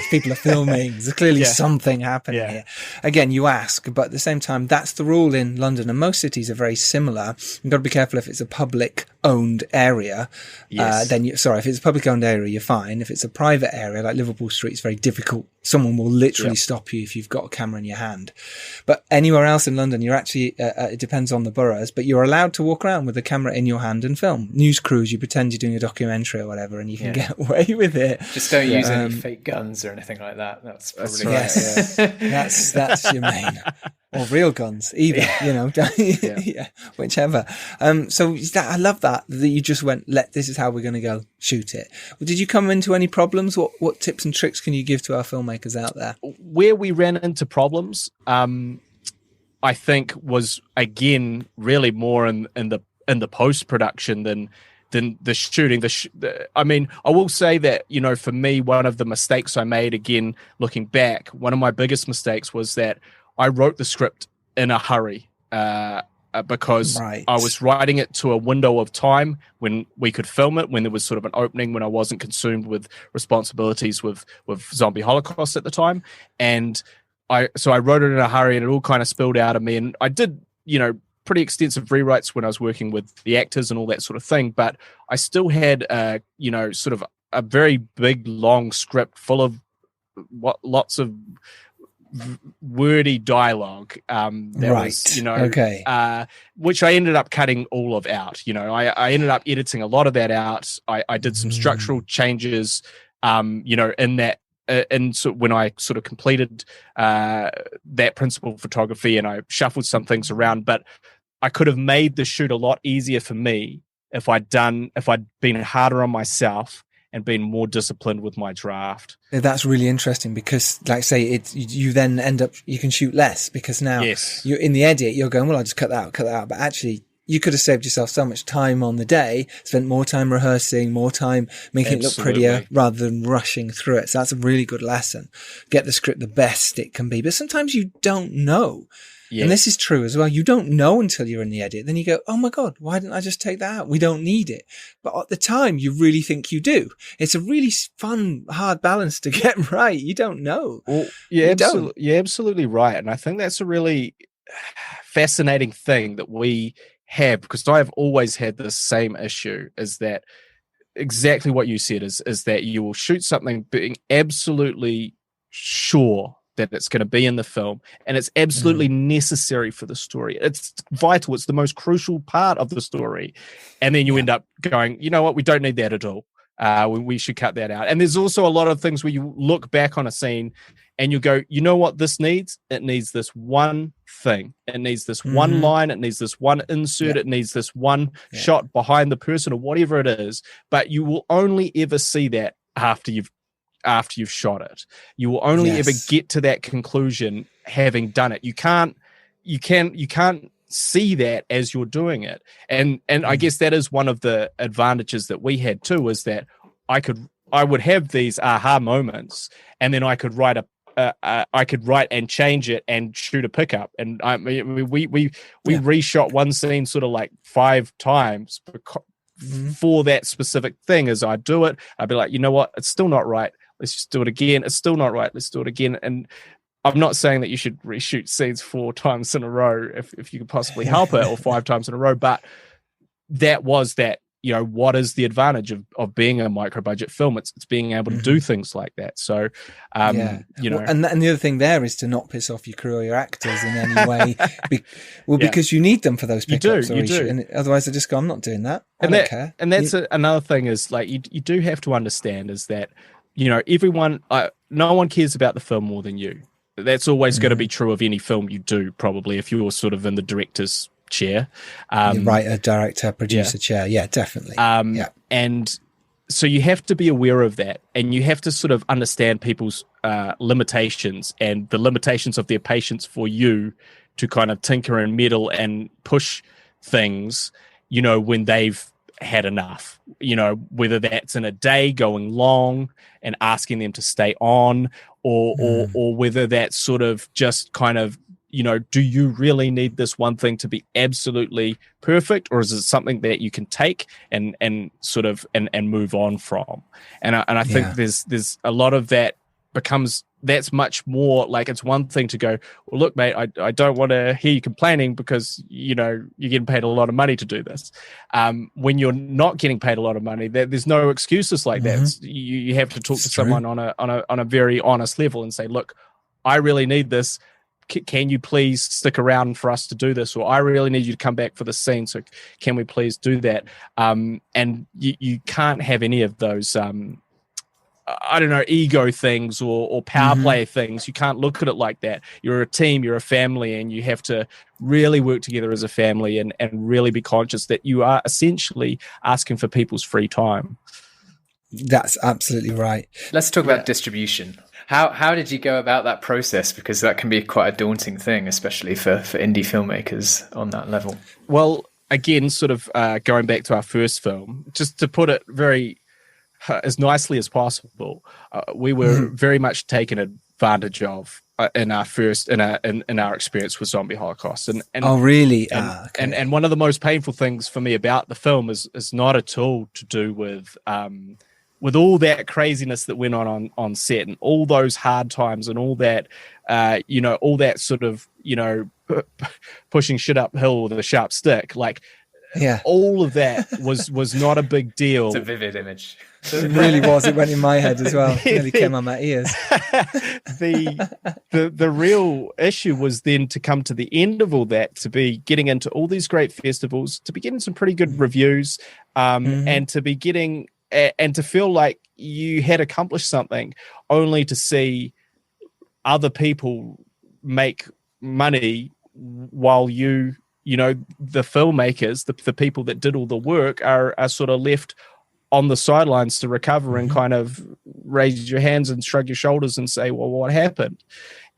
people are filming. There's clearly something happening here. Again, you ask, but at the same time, that's the rule in London, and most cities are very similar. You've got to be careful if it's a public-owned area. If it's a public-owned area, you're fine. If it's a private area, like Liverpool Street, it's very difficult. Someone will literally stop you if you've got a camera in your hand. But anywhere else in London, you're actually, it depends on the boroughs, but you're allowed to walk around with the camera in your hand and film. News crews, you pretend you're doing a documentary or whatever, and you can get away with it. Just don't use any fake guns or anything like that. That's probably that's your main. Or real guns, either, whichever. So I love that you just went, this is how we're going to go shoot it. Well, did you come into any problems? What tips and tricks can you give to our filmmakers out there? Where we ran into problems, I think was, again, really more in the post-production than the shooting. I mean, I will say that, for me, one of the mistakes I made, again, looking back, one of my biggest mistakes was that I wrote the script in a hurry because I was writing it to a window of time when we could film it, when there was sort of an opening, when I wasn't consumed with responsibilities with Zombie Holocaust at the time. And so I wrote it in a hurry, and it all kind of spilled out of me. And I did, pretty extensive rewrites when I was working with the actors and all that sort of thing. But I still had, sort of a very big, long script full of lots of wordy dialogue which I ended up cutting all of out. I ended up editing a lot of that out. I did some structural changes in that and so when I sort of completed that principal photography, and I shuffled some things around, but I could have made the shoot a lot easier for me if I'd been harder on myself and been more disciplined with my draft. That's really interesting because, like I say, you then end up, you can shoot less because now you're in the edit, you're going, well, I'll just cut that out. But actually, you could have saved yourself so much time on the day, spent more time rehearsing, more time making it look prettier rather than rushing through it. So that's a really good lesson. Get the script the best it can be. But sometimes you don't know. Yes. And this is true as well. You don't know until you're in the edit. Then you go, oh my God, why didn't I just take that out? We don't need it. But at the time, you really think you do. It's a really fun, hard balance to get right. You don't know. Well, you're absolutely right. And I think that's a really fascinating thing that we have, because I've always had the same issue, is that exactly what you said is that you will shoot something being absolutely sure that it's going to be in the film, and it's absolutely necessary for the story. It's vital. It's the most crucial part of the story. And then you end up going, you know what? We don't need that at all. We should cut that out. And there's also a lot of things where you look back on a scene and you go, you know what this needs? It needs this one thing. It needs this one line. It needs this one insert. It needs this one shot behind the person or whatever it is. But you will only ever see that after you've shot it. You will only ever get to that conclusion having done it. You can't see that as you're doing it. And I guess that is one of the advantages that we had too, is that I would have these aha moments, and then I could write and change it and shoot a pickup. And we reshot one scene sort of like 5 times for that specific thing. As I do it, I'd be like, you know what? It's still not right. Let's just do it again. It's still not right. Let's do it again. And I'm not saying that you should reshoot scenes 4 times in a row if you could possibly help it, or 5 times in a row, but that was that, what is the advantage of being a micro budget film? It's being able to do things like that. So, and the other thing there is to not piss off your crew or your actors in any way, because you need them for those pickups. You do. And otherwise they just go, I'm not doing that. I don't care. And that's another thing is like, you do have to understand is that, everyone, no one cares about the film more than you. That's always going to be true of any film you do, probably, if you're sort of in the director's chair, writer, director, producer chair. Yeah, definitely. And so you have to be aware of that, and you have to sort of understand people's limitations and the limitations of their patience for you to kind of tinker and meddle and push things, when they've had enough, whether that's in a day going long and asking them to stay on, or whether that's sort of just kind of, do you really need this one thing to be absolutely perfect, or is it something that you can take and sort of and move on from? And I think there's a lot of that that's much more like, it's one thing to go, well, look, mate, I don't want to hear you complaining because, you're getting paid a lot of money to do this. When you're not getting paid a lot of money, there's no excuses like that. You have to talk to someone on a very honest level and say, look, I really need this. Can you please stick around for us to do this? Or I really need you to come back for the scene. So can we please do that? And you can't have any of those, ego things or power play things. You can't look at it like that. You're a team, you're a family, and you have to really work together as a family and really be conscious that you are essentially asking for people's free time. That's absolutely right. Let's talk about distribution. How did you go about that process? Because that can be quite a daunting thing, especially for indie filmmakers on that level. Well, again, sort of going back to our first film, just to put it very as nicely as possible, we were very much taken advantage of in our experience with Zombie Holocaust. And oh, really? Okay. And one of the most painful things for me about the film is not at all to do with all that craziness that went on set and all those hard times and all that, all that sort of, pushing shit uphill with a sharp stick. Like, all of that was not a big deal. It's a vivid image. It really was. It went in my head as well. It nearly came on my ears. The real issue was then to come to the end of all that, to be getting into all these great festivals, to be getting some pretty good reviews, and to be getting and to feel like you had accomplished something, only to see other people make money while the filmmakers, the people that did all the work are sort of left on the sidelines to recover and kind of raise your hands and shrug your shoulders and say, well, what happened?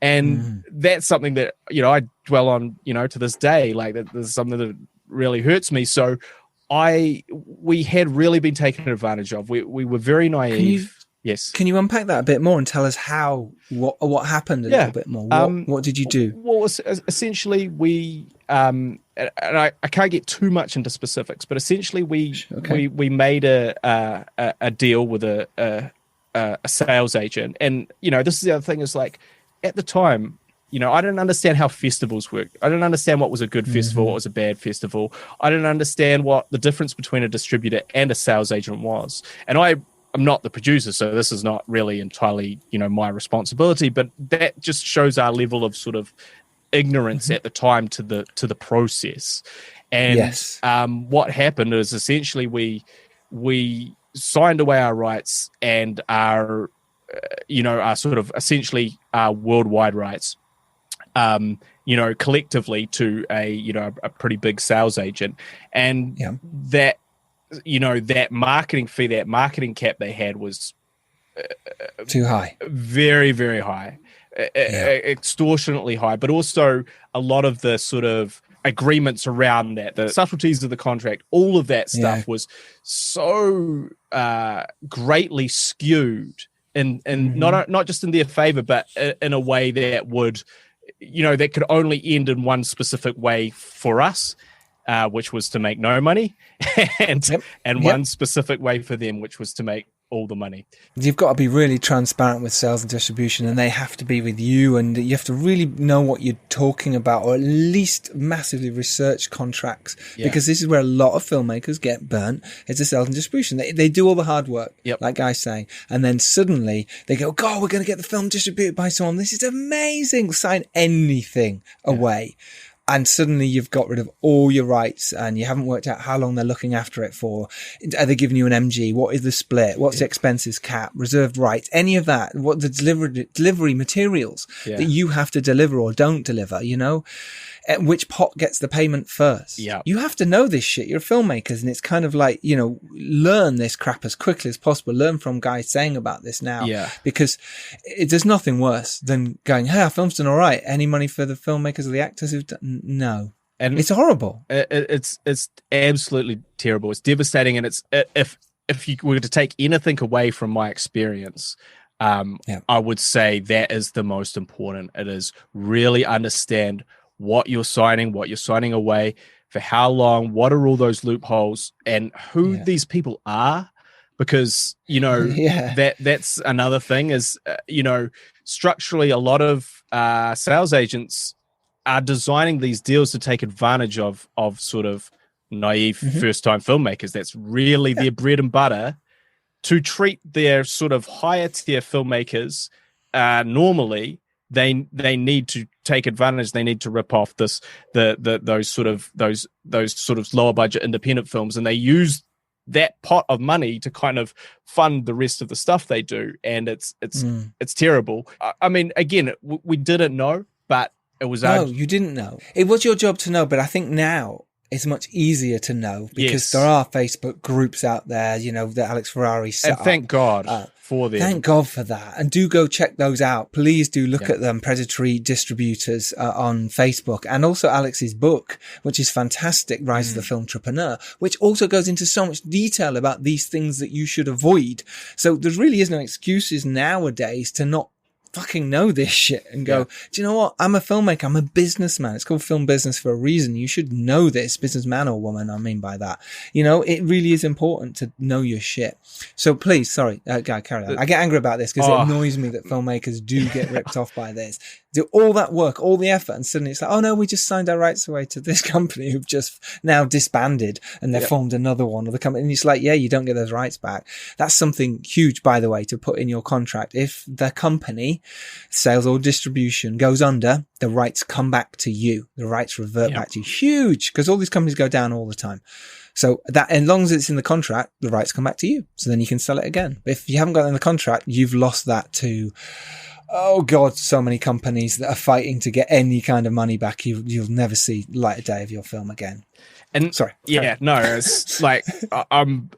And that's something that, I dwell on, to this day. Like, there's something that really hurts me. So we had really been taken advantage of. We were very naive. Yes. Can you unpack that a bit more and tell us what happened a little bit more? What did you do? Well, essentially we, and I can't get too much into specifics, but essentially we made a deal with a sales agent. And, this is the other thing is, like, at the time, I didn't understand how festivals work. I didn't understand what was a good festival, what was a bad festival. I didn't understand what the difference between a distributor and a sales agent was. And I'm not the producer, so this is not really entirely, my responsibility, but that just shows our level of sort of ignorance at the time to the process. And what happened is essentially we signed away our rights and our sort of essentially our worldwide rights, collectively to a pretty big sales agent. And that, that marketing fee, that marketing cap they had was too high, very, very high, extortionately high, but also a lot of the sort of agreements around that, the subtleties of the contract, all of that stuff was so greatly skewed in not just in their favor, but in a way that would, that could only end in one specific way for us, which was to make no money, and one specific way for them, which was to make all the money. You've got to be really transparent with sales and distribution, and they have to be with you, and you have to really know what you're talking about, or at least massively research contracts, because this is where a lot of filmmakers get burnt. It's the sales and distribution. They do all the hard work, like Guy's saying, and then suddenly they go, God, we're going to get the film distributed by someone. This is amazing. Sign anything away. And suddenly you've got rid of all your rights, and you haven't worked out how long they're looking after it for. Are they giving you an MG? What is the split? What's the expenses cap, reserved rights, any of that? What the delivery materials that you have to deliver or don't deliver, you know? Which pot gets the payment first? Yeah. You have to know this shit. You're filmmakers, and it's kind of like, you know, learn this crap as quickly as possible. Learn from guys saying about this now. Yeah. Because there's nothing worse than going, hey, our film's done all right. Any money for the filmmakers or the actors who've done? No. And it's horrible. It's absolutely terrible. It's devastating. And it's, if you were to take anything away from my experience, I would say that is the most important. It is really understand what you're signing away, for how long, what are all those loopholes, and who these people are, because, you know, that's another thing is, you know, structurally a lot of sales agents are designing these deals to take advantage of sort of naive first-time filmmakers. That's really their bread and butter, to treat their sort of higher tier filmmakers normally. They need to take advantage. They need to rip off those sort of lower budget independent films, and they use that pot of money to kind of fund the rest of the stuff they do, and it's terrible. I mean, again, we didn't know, but it was you didn't know. It was your job to know, but I think now it's much easier to know, because there are Facebook groups out there, you know, that Alex Ferrari set up. Thank God for them. Thank God for that. And do go check those out. Please do look at them, Predatory Distributors on Facebook, and also Alex's book, which is fantastic, Rise of the Film Entrepreneur, which also goes into so much detail about these things that you should avoid. So there really is no excuses nowadays to not fucking know this shit and go, do you know what? I'm a filmmaker. I'm a businessman. It's called film business for a reason. You should know this, businessman or woman. I mean by that, you know, it really is important to know your shit. So please, sorry, Guy, carry on. I get angry about this because it annoys me that filmmakers do get ripped off by this. Do all that work, all the effort, and suddenly it's like, oh no, we just signed our rights away to this company who've just now disbanded, and they've formed another one, or the company. And it's like, yeah, you don't get those rights back. That's something huge, by the way, to put in your contract. If the company, sales or distribution, goes under, the rights come back to you. The rights revert back to you. Huge, because all these companies go down all the time. So that, as long as it's in the contract, the rights come back to you. So then you can sell it again. But if you haven't got it in the contract, you've lost that to, oh God, so many companies that are fighting to get any kind of money back. You'll never see light of day of your film again. And sorry. Yeah, no, it's like, I'm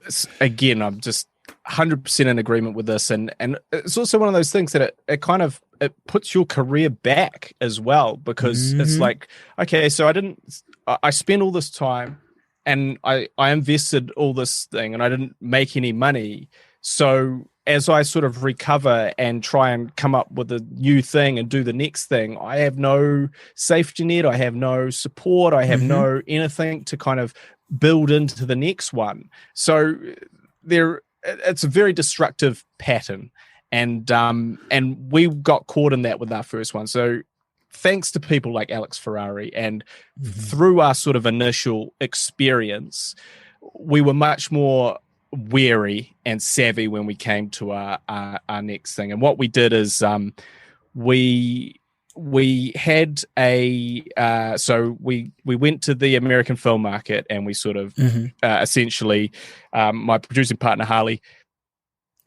just 100% in agreement with this. And it's also one of those things that it kind of, it puts your career back as well, because it's like, okay, so I spent all this time, and I invested all this thing, and I didn't make any money. So as I sort of recover and try and come up with a new thing and do the next thing, I have no safety net. I have no support. I have no anything to kind of build into the next one. So it's a very destructive pattern. And we got caught in that with our first one. So thanks to people like Alex Ferrari, and through our sort of initial experience, we were much more wary and savvy when we came to our next thing. And what we did is we had so we went to the American film market, and we sort of essentially, my producing partner Harley,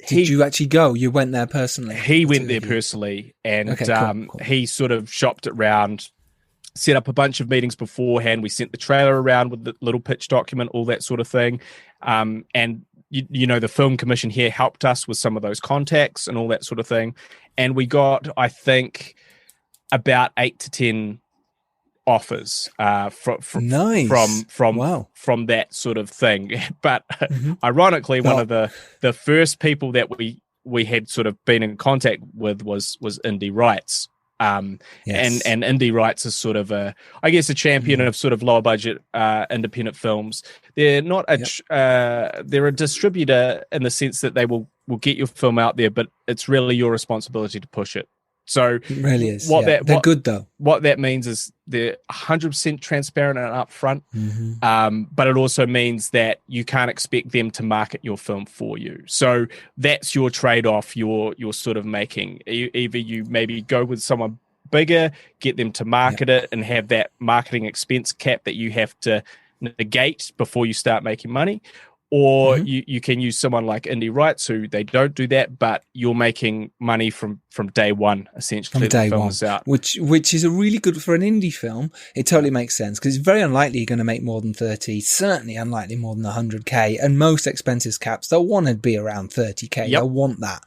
did you actually go? You went there personally? He went there personally, and cool. He sort of shopped it around, set up a bunch of meetings beforehand. We sent the trailer around with the little pitch document, all that sort of thing. And you know, the Film Commission here helped us with some of those contacts and all that sort of thing. And we got, I think, about 8 to 10 offers from that sort of thing. But ironically, one of the first people that we had sort of been in contact with was Indie Rights. Yes. And Indie Rights is sort of a champion of sort of lower budget independent films. They're not they're a distributor in the sense that they will get your film out there, but it's really your responsibility to push it. So It really is. they're good though. What that means is they're 100% transparent and upfront, but it also means that you can't expect them to market your film for you. So that's your trade-off you're sort of making. Either you maybe go with someone bigger, get them to market it, and have that marketing expense cap that you have to negate before you start making money, or you can use someone like Indie Rights, who they don't do that, but you're making money from day one, essentially. From day the film one, is out. which is a really good for an indie film. It totally makes sense because it's very unlikely you're going to make more than 30, certainly unlikely more than 100k, and most expenses caps, they'll want to be around 30k. They'll want that.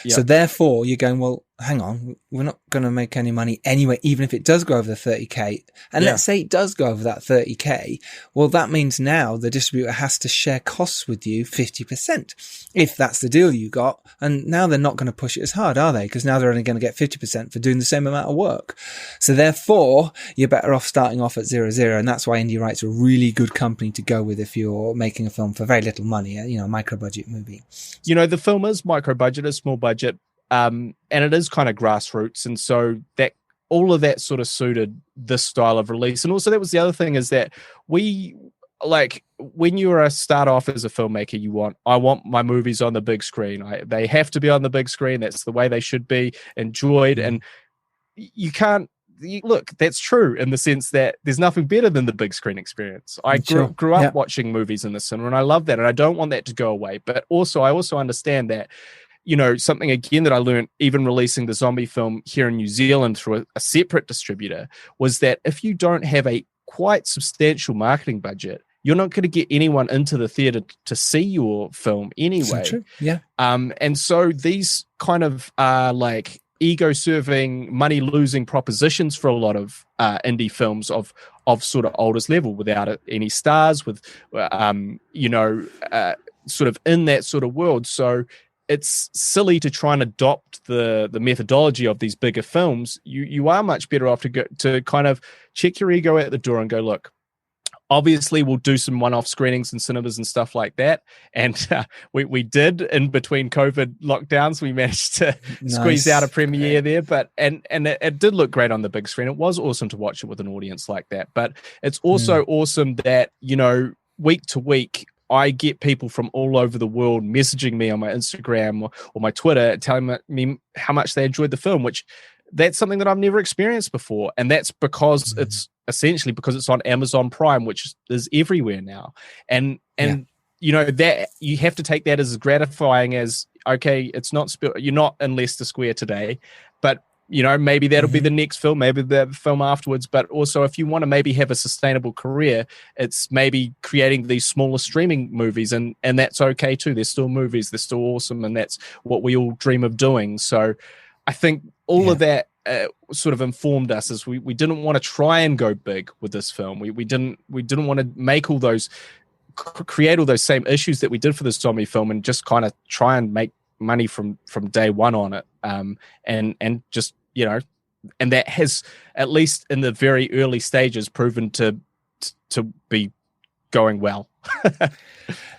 So therefore you're going, well, hang on, we're not going to make any money anyway, even if it does go over the 30k. And let's say it does go over that 30k. Well, that means now the distributor has to share costs with you 50%, if that's the deal you got. And now they're not going to push it as hard, are they? Because now they're only going to get 50% for doing the same amount of work. So therefore, you're better off starting off at 0-0. And that's why Indie Rights are a really good company to go with if you're making a film for very little money, a micro budget movie. The film is micro budget, is small budget. And it is kind of grassroots, and so that all of that sort of suited this style of release. And also, that was the other thing, is that we, like, when you're start off as a filmmaker, I want my movies on the big screen. They have to be on the big screen. That's the way they should be enjoyed. And you can't look. That's true in the sense that there's nothing better than the big screen experience. I grew up watching movies in the cinema, and I love that, and I don't want that to go away. But also, I also understand that. Something again that I learned even releasing the zombie film here in New Zealand through a separate distributor was that if you don't have a quite substantial marketing budget, you're not going to get anyone into the theater to see your film anyway. So true. Yeah. And so these kind of like ego-serving, money-losing propositions for a lot of indie films of sort of oldest level without any stars, with sort of in that sort of world. So it's silly to try and adopt the methodology of these bigger films. You are much better off to kind of check your ego at the door and go, look, obviously we'll do some one-off screenings in cinemas and stuff like that. And we did in between COVID lockdowns. We managed to squeeze out a premiere there, and it did look great on the big screen. It was awesome to watch it with an audience like that. But it's also awesome that, week to week, I get people from all over the world messaging me on my Instagram or my Twitter, telling me how much they enjoyed the film, which that's something that I've never experienced before. And that's because it's essentially because it's on Amazon Prime, which is everywhere now. And that you have to take that as gratifying as, okay, it's not, you're not in Leicester Square today, but maybe that'll be the next film, maybe the film afterwards. But also, if you want to maybe have a sustainable career, it's maybe creating these smaller streaming movies, and that's okay too. They're still movies, they're still awesome, and that's what we all dream of doing. So I think all of that sort of informed us as we didn't want to try and go big with this film. We didn't want to make all those, create all those same issues that we did for this zombie film, and just kind of try and make money from day one on it. And just, and that has, at least in the very early stages, proven to be going well.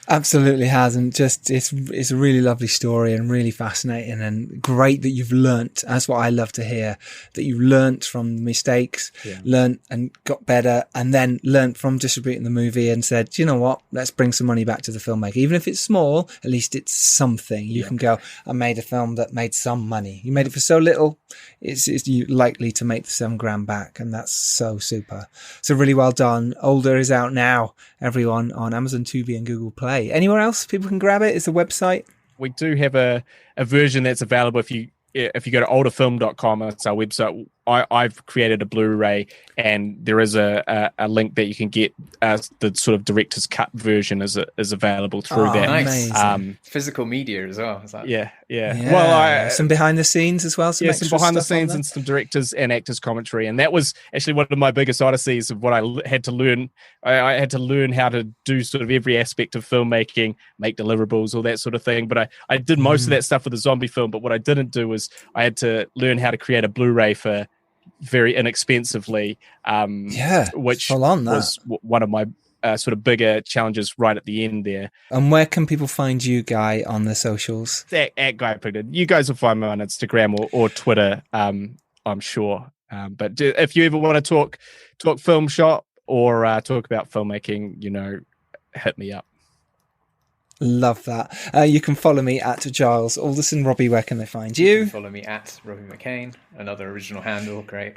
Absolutely has, and just it's a really lovely story and really fascinating, and great that you've learnt. That's what I love to hear, that you've learnt from mistakes, learnt and got better, and then learnt from distributing the movie and said, you know what, let's bring some money back to the filmmaker. Even if it's small, at least it's something. You can go, I made a film that made some money. You made it for so little, it's likely to make the $7,000 back, and that's so super. So really well done. Older is out now, everyone, on Amazon, Tubi and Google Play. Anywhere else people can grab it? It's a website. We do have a version that's available if you go to olderfilm.com. It's our website. I've created a Blu-ray, and there is a link that you can get. The sort of director's cut version is available through that. Nice. Physical media as well. Is that... Yeah. Well, some behind the scenes as well. Some behind the scenes and some directors and actors commentary. And that was actually one of my biggest odysseys of what I had to learn. I had to learn how to do sort of every aspect of filmmaking, make deliverables, all that sort of thing. But I did most of that stuff with the zombie film. But what I didn't do was I had to learn how to create a Blu-ray for very inexpensively. Which full on that. was one of my sort of bigger challenges right at the end there. And where can people find you, Guy, on the socials? At Guy Pidgen. You guys will find me on Instagram or Twitter, I'm sure. But if you ever want to talk film shop or talk about filmmaking, hit me up. Love that. You can follow me at Giles Alderson. Robbie, where can they find you? You can follow me at Robbie McKane, another original handle. Great.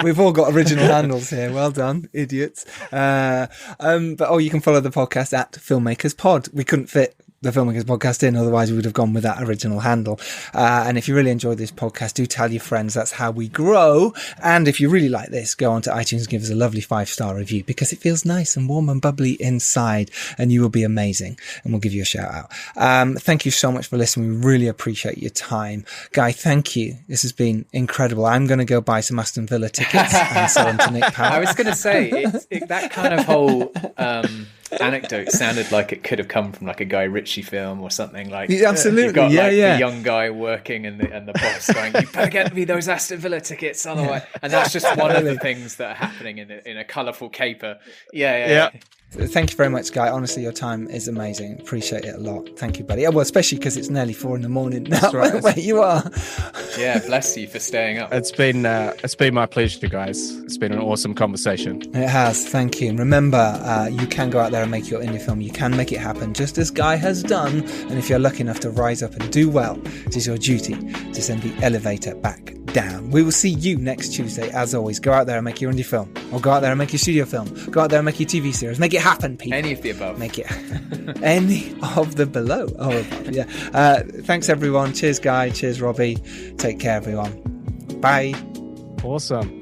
We've all got original handles here. Well done, idiots. But you can follow the podcast at Filmmakers Pod. We couldn't fit the Filmmakers Podcast in, otherwise we would have gone with that original handle. And if you really enjoyed this podcast, do tell your friends. That's how we grow. And if you really like this, go onto iTunes and give us a lovely 5-star review, because it feels nice and warm and bubbly inside, and you will be amazing, and we'll give you a shout out. Thank you so much for listening. We really appreciate your time. Guy, thank you. This has been incredible. I'm going to go buy some Aston Villa tickets and sell them to Nick Powell. I was going to say, that kind of whole anecdote sounded like it could have come from like a Guy Ritchie film or something. Like, absolutely, you've got the young guy working and the boss going, "You better get me those Aston Villa tickets, otherwise." And that's just one of the things that are happening in a colourful caper. Yeah. Thank you very much, Guy. Honestly, your time is amazing. Appreciate it a lot. Thank you, buddy. Well, especially because it's nearly 4 a.m. now, right. Where you are. Yeah, bless you for staying up. It's been my pleasure, guys. It's been an awesome conversation. It has. Thank you. And remember, you can go out there and make your indie film. You can make it happen, just as Guy has done. And if you're lucky enough to rise up and do well, it is your duty to send the elevator back down. We will see you next Tuesday. As always, go out there and make your indie film, or go out there and make your studio film. Go out there and make your TV series. Make it happen, people. Any of the above. Make it any of the below. Oh, above. Yeah. Thanks, everyone. Cheers, Guy. Cheers, Robbie. Take care, everyone. Bye. Awesome.